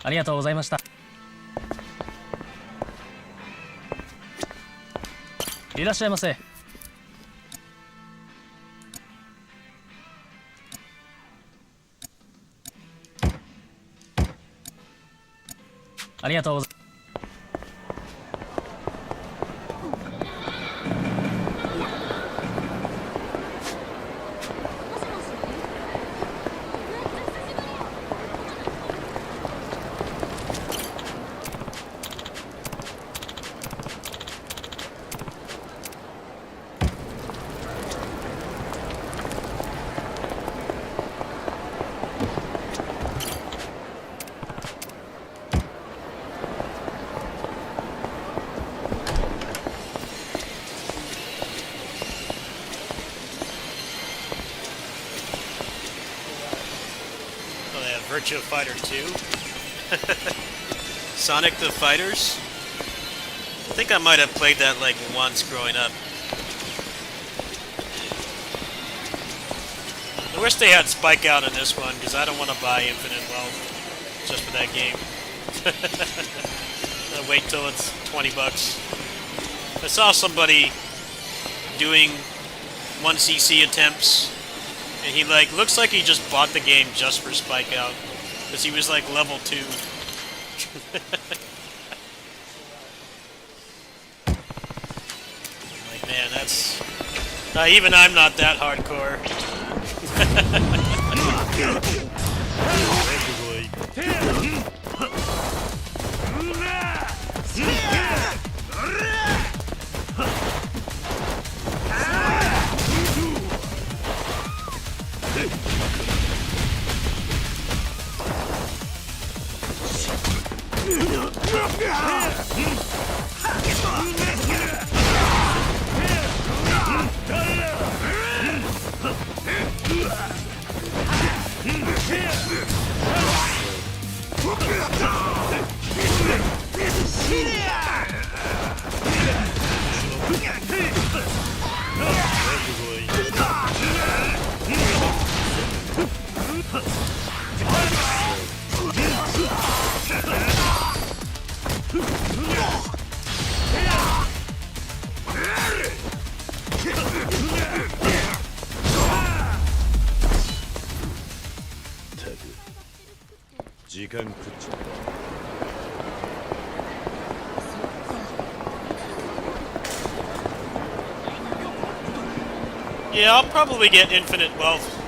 ありがとうございました。いらっしゃいませ。ありがとうございます。Virtua Fighter 2. Sonic the Fighters. I think I might have played that like once growing up. I wish they had Spike Out in this one because I don't want to buy Infinite Wealth just for that game. I'll wait till it's 20 bucks. I saw somebody doing 1cc attempts. And he like looks like he just bought the game just for Spike Out, because he was like level 2. Like, man, that's even I'm not that hardcore. Yeah, I'll probably get Infinite Wealth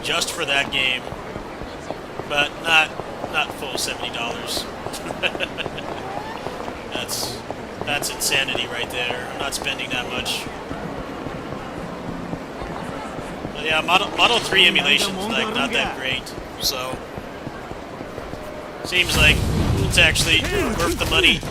just for that game, but not full $70. That's insanity right there. I'm not spending that much. But yeah, Model 3 emulation's like not that great, so seems like it's actually worth the money.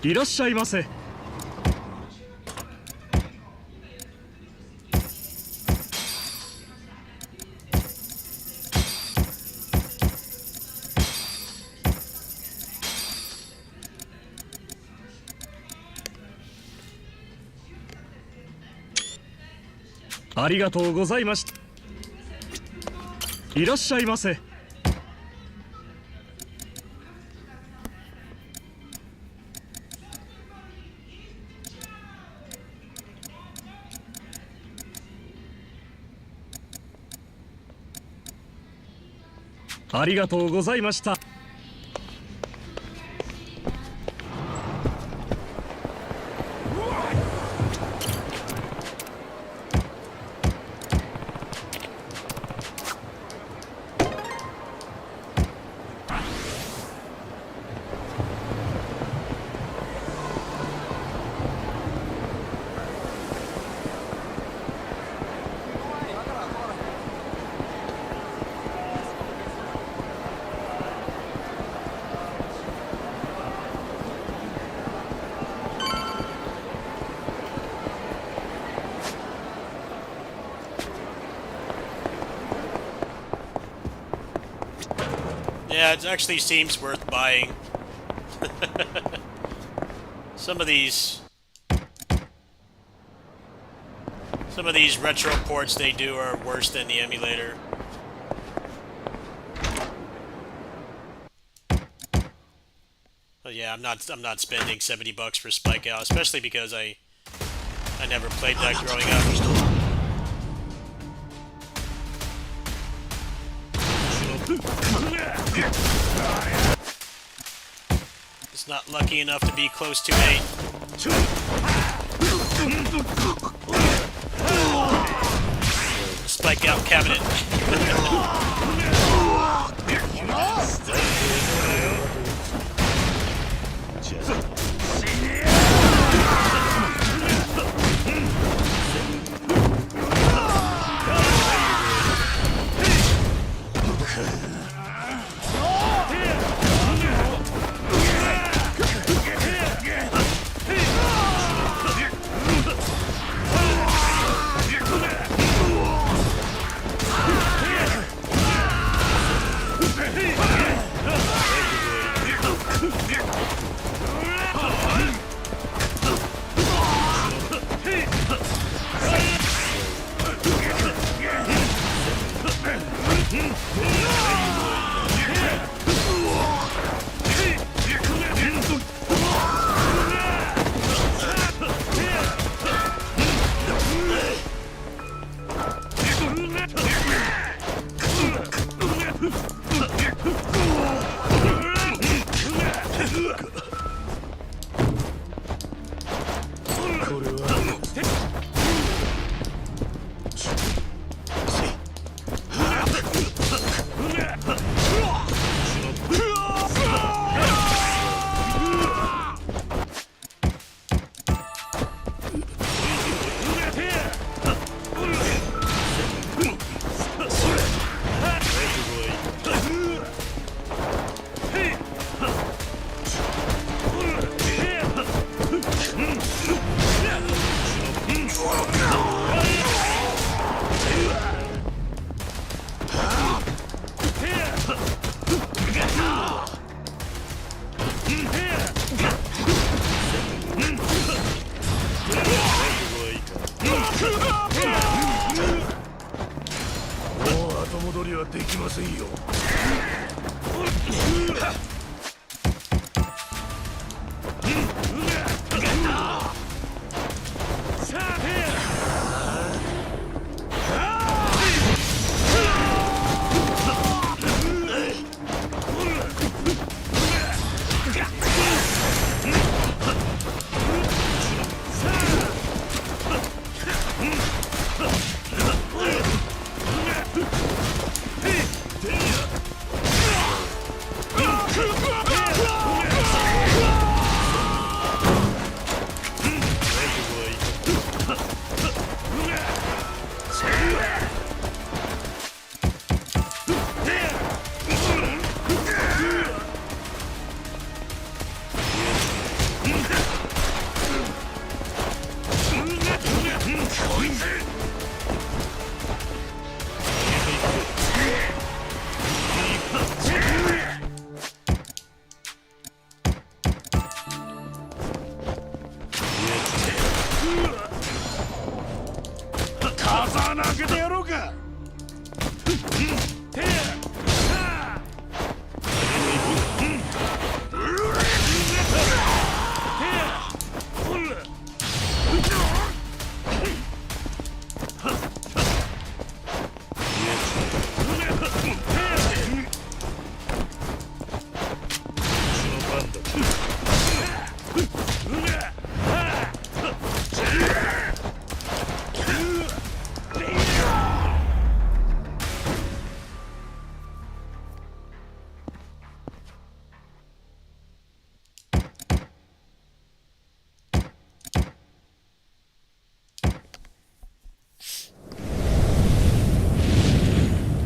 いらっしゃいませ。ありがとうございました。いらっしゃいませ。ありがとうございました。Yeah, it actually seems worth buying. Some of these retro ports they do are worse than the emulator. But yeah, I'm not spending $70 for Spike Out, especially because I never played that growing up. Just not lucky enough to be close to 8. Spike Out cabinet.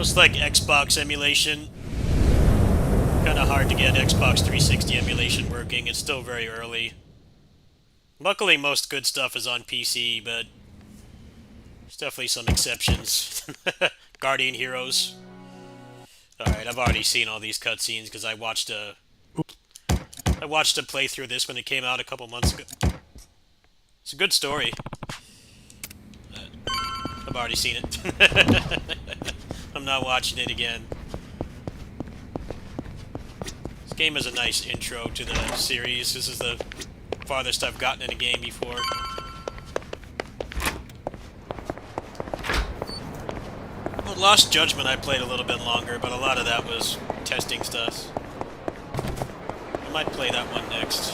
It's like Xbox emulation. Kinda hard to get Xbox 360 emulation working. It's still very early. Luckily, most good stuff is on PC, but there's definitely some exceptions. Guardian Heroes. Alright, I've already seen all these cutscenes because I watched a playthrough of this when it came out a couple months ago. It's a good story. I've already seen it. I'm not watching it again. This game is a nice intro to the series. This is the farthest I've gotten in a game before. Well, Lost Judgment I played a little bit longer, but a lot of that was testing stuff. I might play that one next.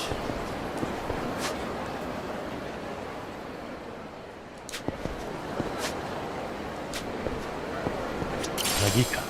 Nagika.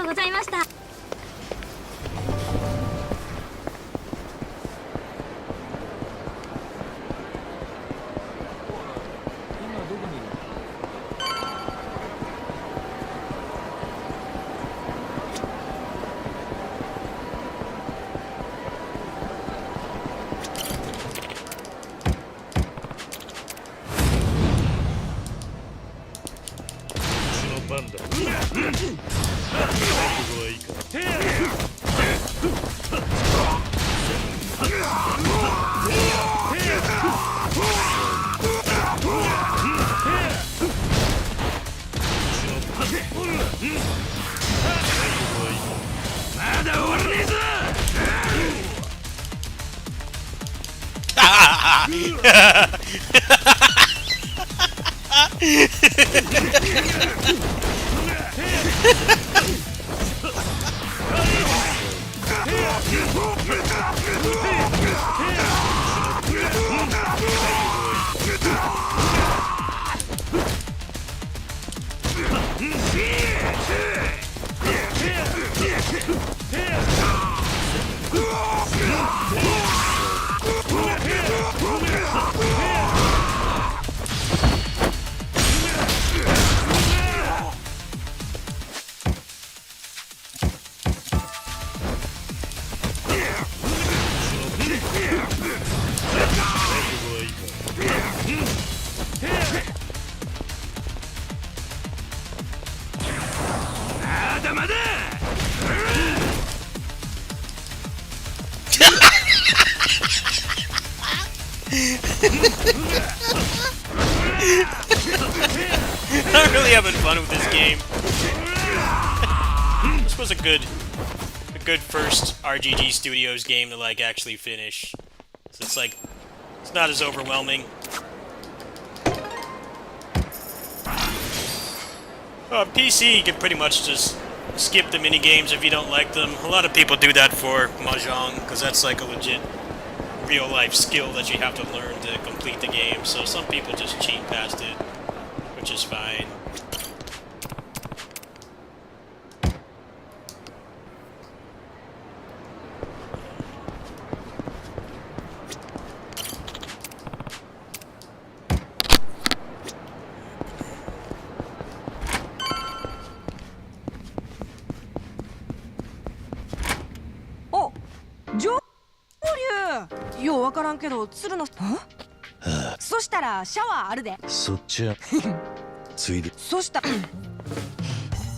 とうございました。番だ。覚悟はいいか。まだ終わらねえぞ。まだまだ。I'm really having fun with this game. This was a good first RGG Studios game to like actually finish. So it's like it's not as overwhelming. PC, you can pretty much just skip the mini games if you don't like them. A lot of people do that for Mahjong because that's like a legit real life skill that you have to learn to complete the game. So some people just cheat past it, which is fine. Oh, 上流ようわからんけど鶴のそしたらシャワーあるでそっちはついでそした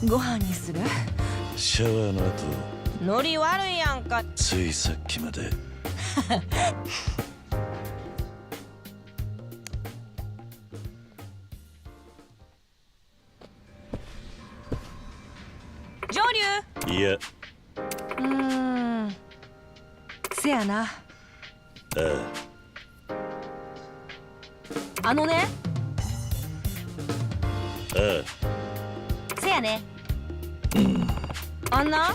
ご飯にするシャワーの後ノリ悪いやんかついさっきまで上流いやせやなあああのねああせやねあんなあ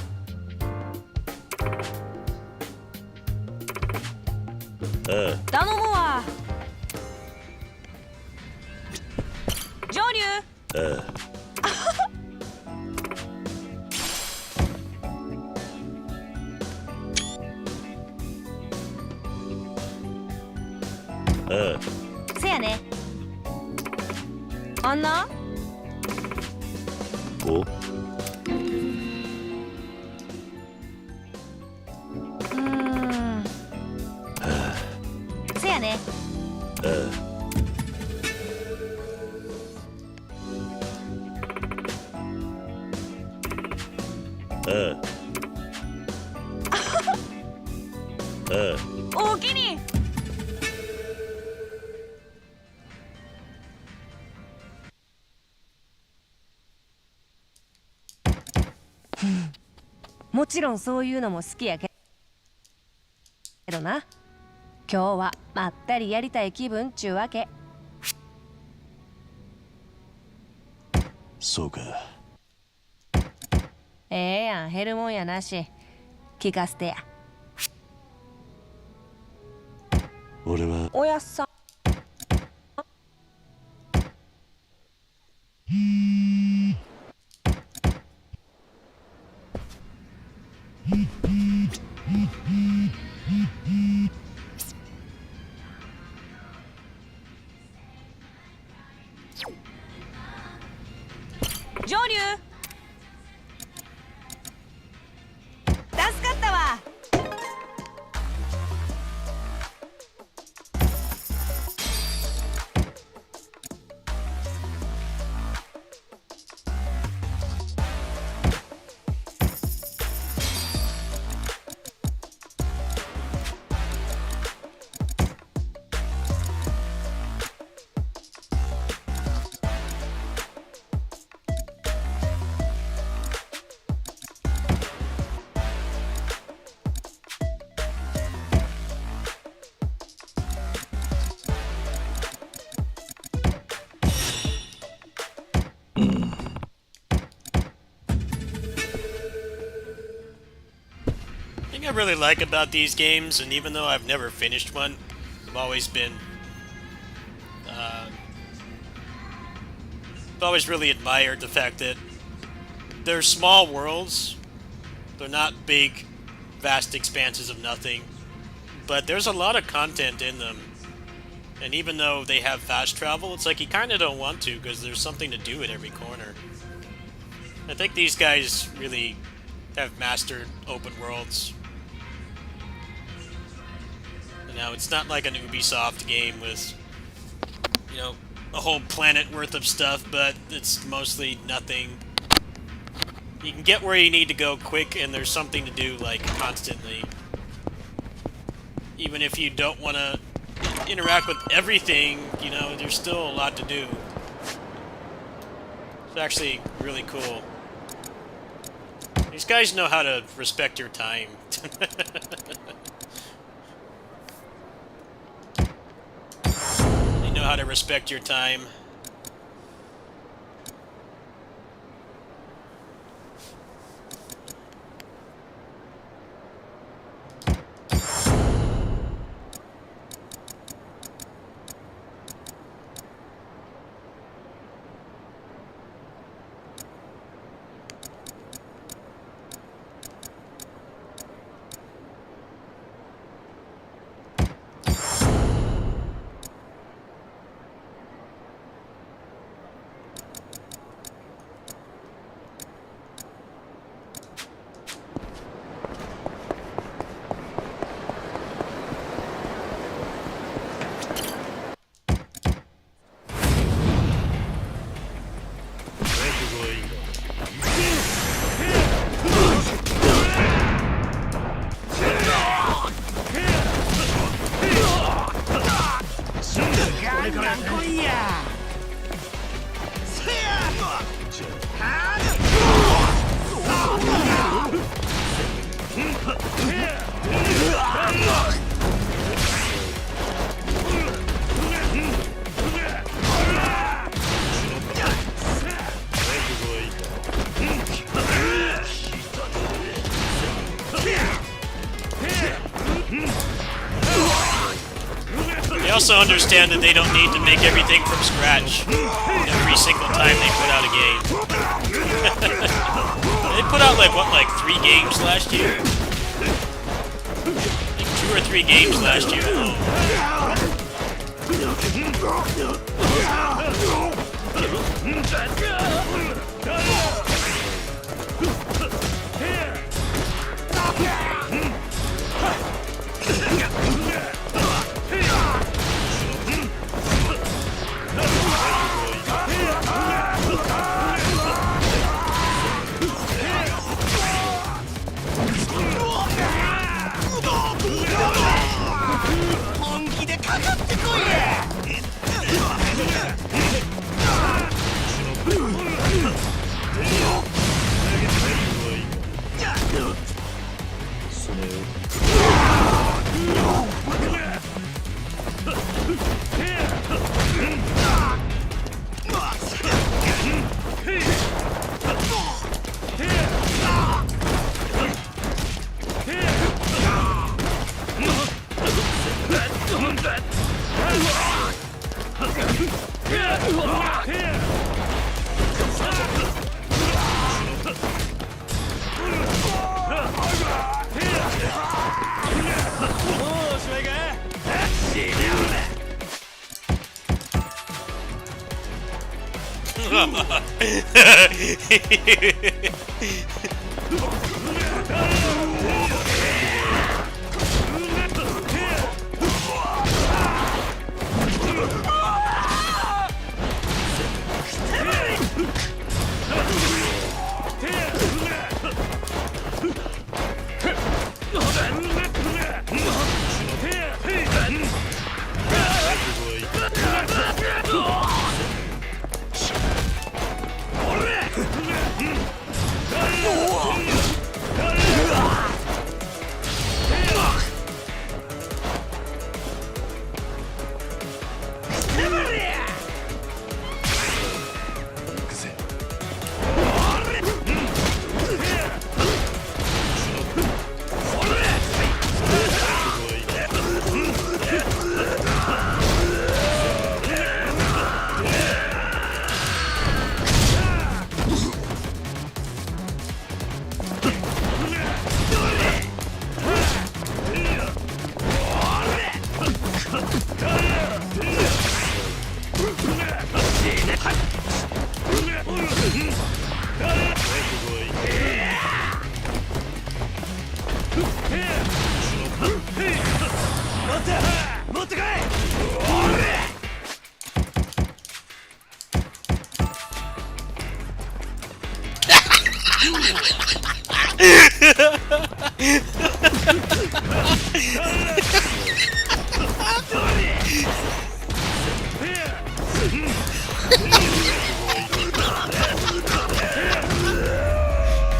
あ頼むわ上流ああああせやねあんなおせやねああああああおおきにもちろんそういうのも好きやけどな今日はまったりやりたい気分ちゅうわけそうかええやん減るもんやなし聞かせてや俺はおやっさん上流助かったわ。The thing I really like about these games, and even though I've never finished one, I've always been, I've always really admired the fact that they're small worlds. They're not big, vast expanses of nothing, but there's a lot of content in them. And even though they have fast travel, it's like you kind of don't want to because there's something to do at every corner. I think these guys really have mastered open worlds. And now it's not like an Ubisoft game with, you know, a whole planet worth of stuff, but it's mostly nothing. You can get where you need to go quick, and there's something to do, like, constantly. Even if you don't want to interact with everything, you know, there's still a lot to do. It's actually really cool. These guys know how to respect your time. They know how to respect your time. They also understand that they don't need to make everything from scratch every single time they put out a game. They put out like 3 games last year? Like 2 or 3 games last year alone.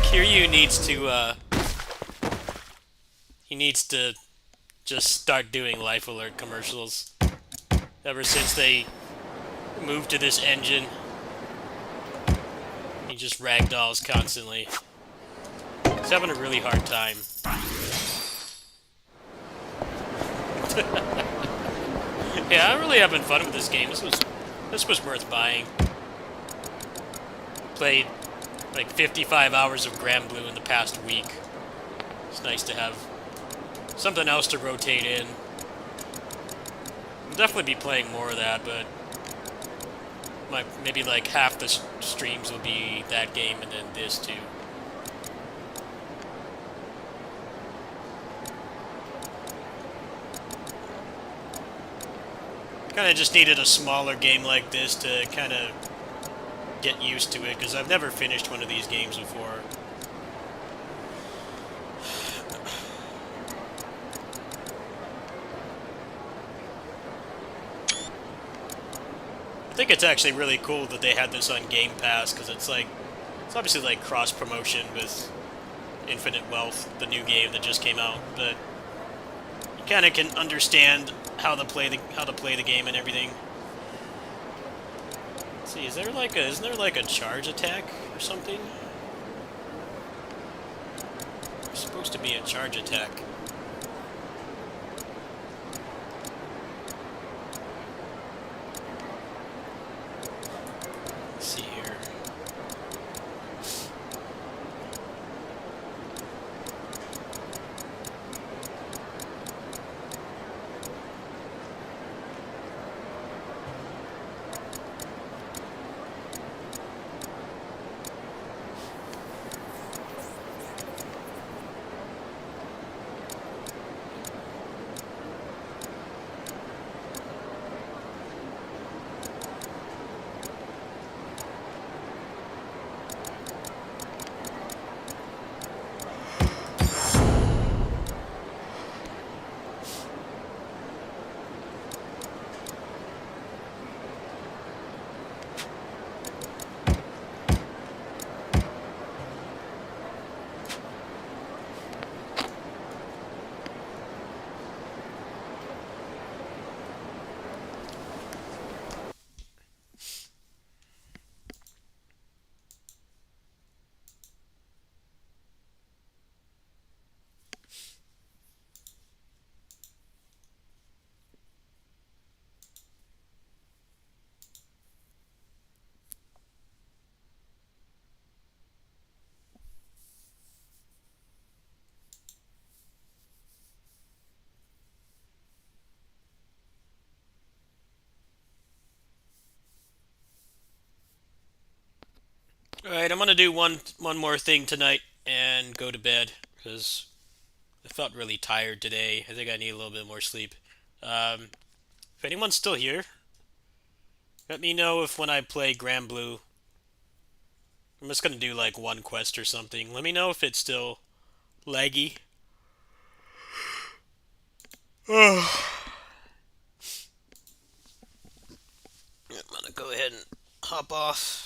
Kiryu needs to, he needs to just start doing Life Alert commercials. Ever since they moved to this engine, he just ragdolls constantly. He's having a really hard time. Yeah, I'm really having fun with this game. This was worth buying. Played like 55 hours of Grand Blue in the past week. It's nice to have something else to rotate in. I'll definitely be playing more of that, but maybe like half the streams will be that game and then this too. Kind of just needed a smaller game like this to kind of get used to it, because I've never finished one of these games before. I think it's actually really cool that they had this on Game Pass, because it's obviously like cross promotion with Infinite Wealth, the new game that just came out, but you kind of can understand how to play the game and everything. Let's see, isn't there like a charge attack or something? There's supposed to be a charge attack. Let's see here. do one more thing tonight and go to bed because I felt really tired today. I think I need a little bit more sleep. If anyone's still here, let me know if when I play Grand Blue, I'm just gonna do like one quest or something. Let me know if it's still laggy. I'm gonna go ahead and hop off.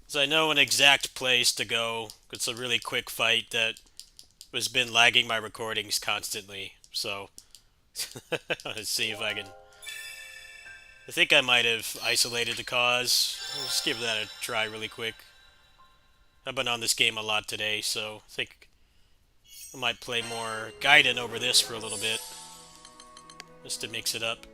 So I know an exact place to go. It's a really quick fight that has been lagging my recordings constantly. So let's see if I can. I think I might have isolated the cause. I'll just give that a try really quick. I've been on this game a lot today, so I think I might play more Gaiden over this for a little bit, just to mix it up.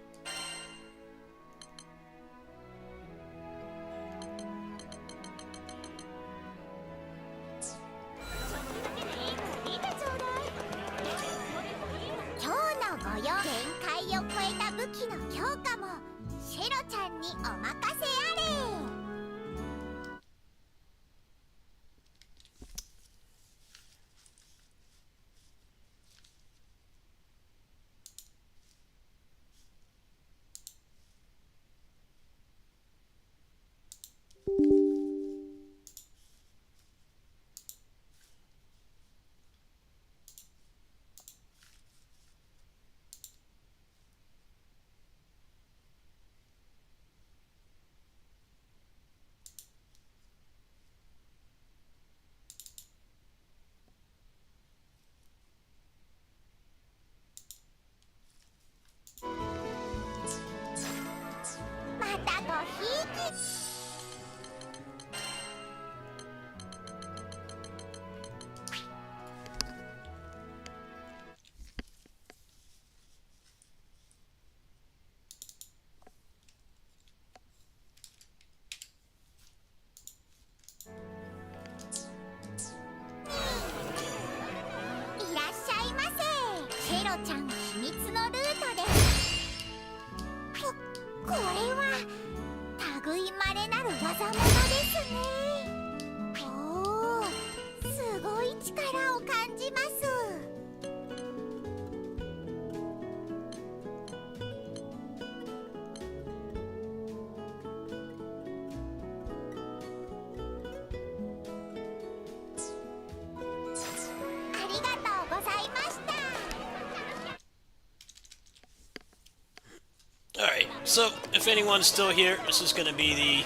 Alright, so if anyone's still here, this is going to be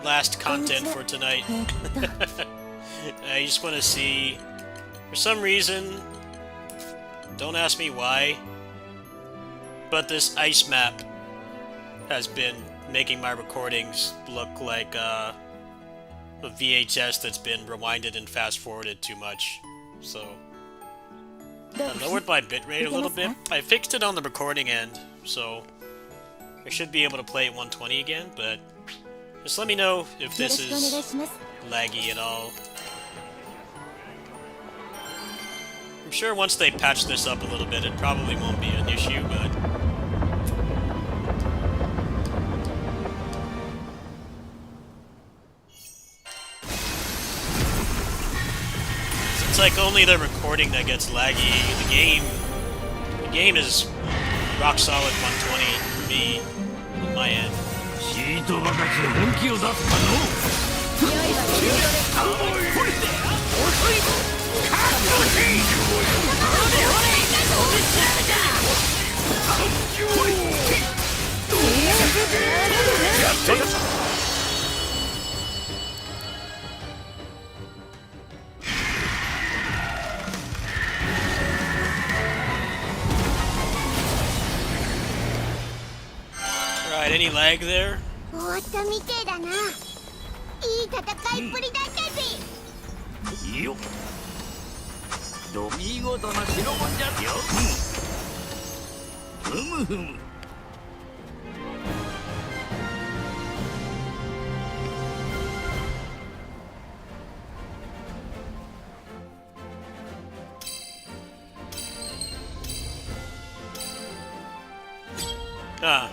the last content for tonight. I just want to see, for some reason, don't ask me why, but this ice map has been making my recordings look like a VHS that's been rewinded and fast-forwarded too much, so I lowered my bitrate a little bit. I fixed it on the recording end, so I should be able to play at 120 again, but just let me know if this is laggy at all. I'm sure once they patch this up a little bit, it probably won't be an issue, but it's like only the recording that gets laggy. The game is rock solid 120 for me on my end. Alright, any lag there? Ah.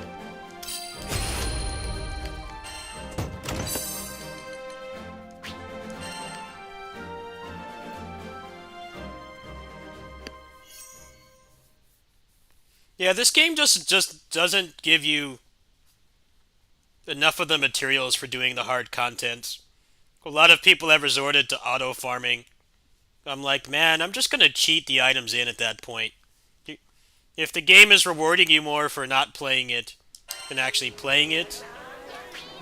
Yeah, this game just doesn't give you enough of the materials for doing the hard content. A lot of people have resorted to auto farming. I'm like, man, I'm just gonna cheat the items in at that point. If the game is rewarding you more for not playing it than actually playing it,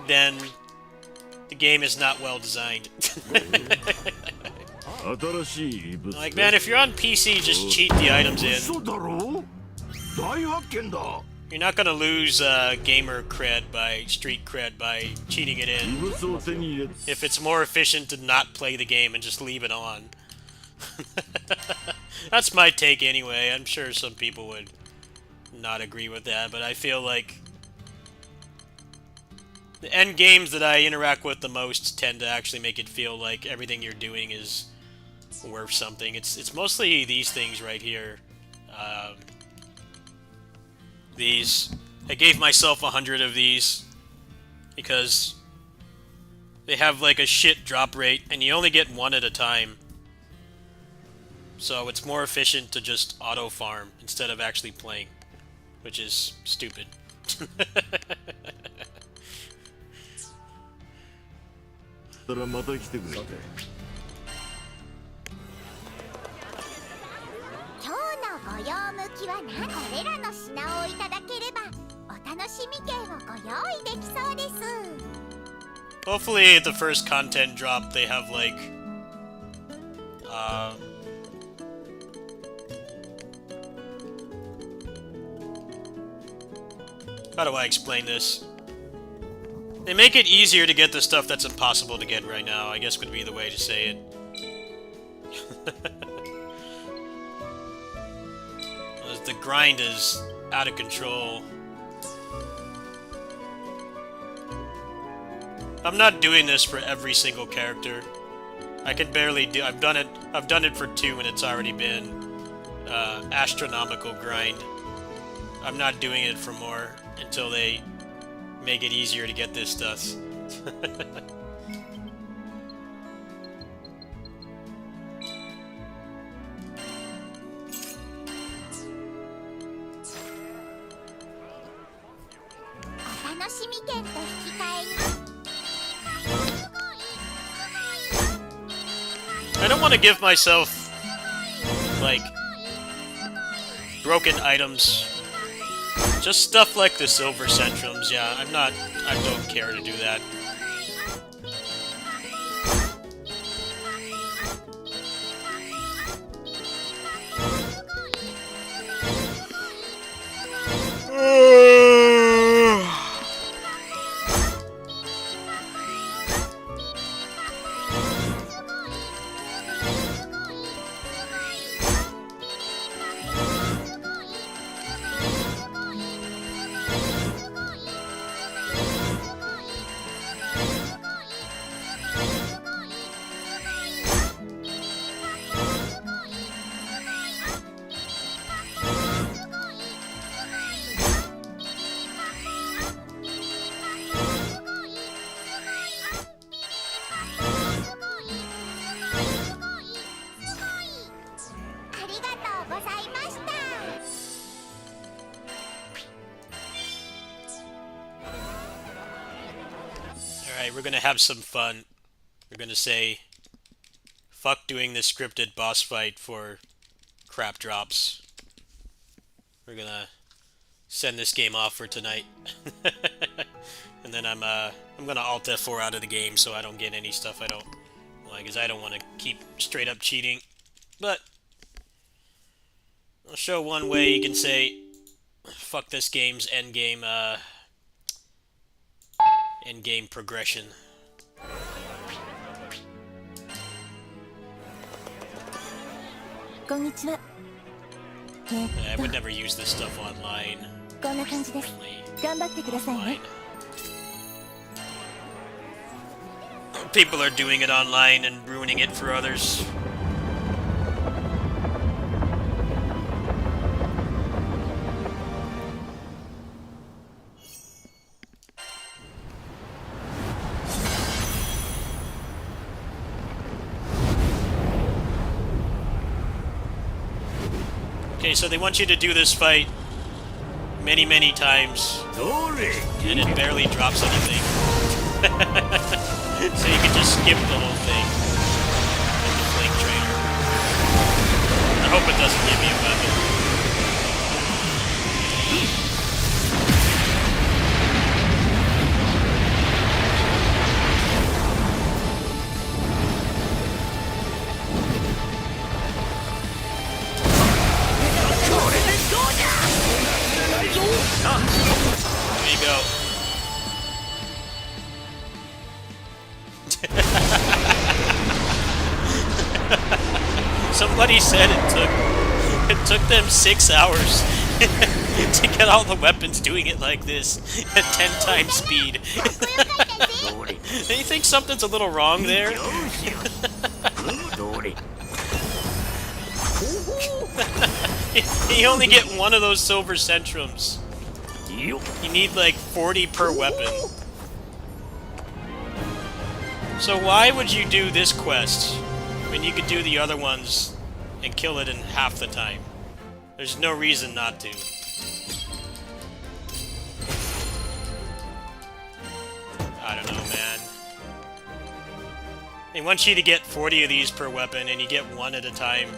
then the game is not well designed. Like, man, if you're on PC, just cheat the items in. You're not gonna lose gamer cred by street cred by cheating it in. If it's more efficient to not play the game and just leave it on. That's my take anyway. I'm sure some people would not agree with that, but I feel like the end games that I interact with the most tend to actually make it feel like everything you're doing is worth something. It's mostly these things right here. These. I gave myself 100 of these because they have like a shit drop rate and you only get one at a time. So it's more efficient to just auto farm instead of actually playing, which is stupid. Hopefully at the first content drop they have like how do I explain this? They make it easier to get the stuff that's impossible to get right now, I guess would be the way to say it. The grind is out of control. I'm not doing this for every single character. I can barely do. I've done it for 2 and it's already been astronomical grind. I'm not doing it for more until they make it easier to get this stuff. I don't want to give myself, like, broken items. Just stuff like the silver centrums, yeah, I don't care to do that. Alright, we're gonna have some fun. We're gonna say, fuck doing this scripted boss fight for crap drops. We're gonna send this game off for tonight. And then I'm gonna Alt F4 out of the game so I don't get any stuff I don't like, because I don't want to keep straight up cheating. But I'll show one way you can say, fuck this game's endgame progression. I would never use this stuff online. Online. People are doing it online and ruining it for others. Okay, so they want you to do this fight many, many times, and it barely drops anything. So you can just skip the whole thing in the Flink Trainer. I hope it doesn't give me a weapon. There you go. Somebody said it took them 6 hours to get all the weapons doing it like this at 10 times speed. Do you think something's a little wrong there? You only get one of those silver centrums. You need like 40 per weapon. So why would you do this quest when you could do the other ones and kill it in half the time? There's no reason not to. I don't know, man. They want you to get 40 of these per weapon, and you get one at a time.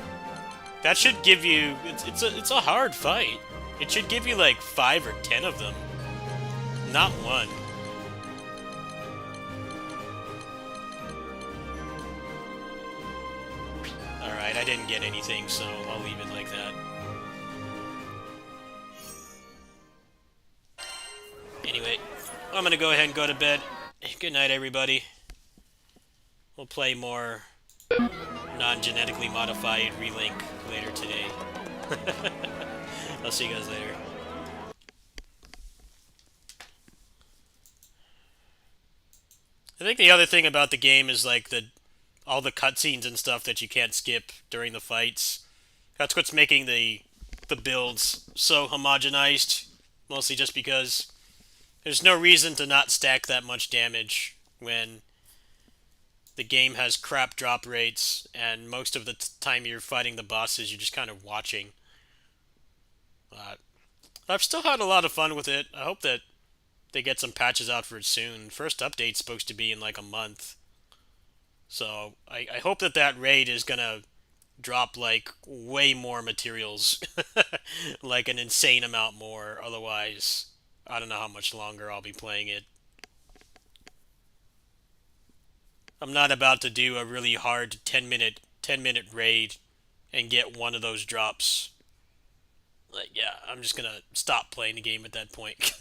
That should give you... It's a hard fight. It should give you like 5 or 10 of them. Not one. Alright, I didn't get anything, so I'll leave it like that. Anyway, I'm gonna go ahead and go to bed. Good night, everybody. We'll play more non-genetically modified Relink later today. I'll see you guys later. I think the other thing about the game is like all the cutscenes and stuff that you can't skip during the fights. That's what's making the builds so homogenized, mostly just because there's no reason to not stack that much damage when the game has crap drop rates, and most of the time you're fighting the bosses, you're just kind of watching. I've still had a lot of fun with it. I hope that they get some patches out for it soon. First update's supposed to be in like a month. So I hope that raid is gonna drop like way more materials. Like an insane amount more. Otherwise, I don't know how much longer I'll be playing it. I'm not about to do a really hard 10-minute raid and get one of those drops. Like, yeah, I'm just gonna stop playing the game at that point.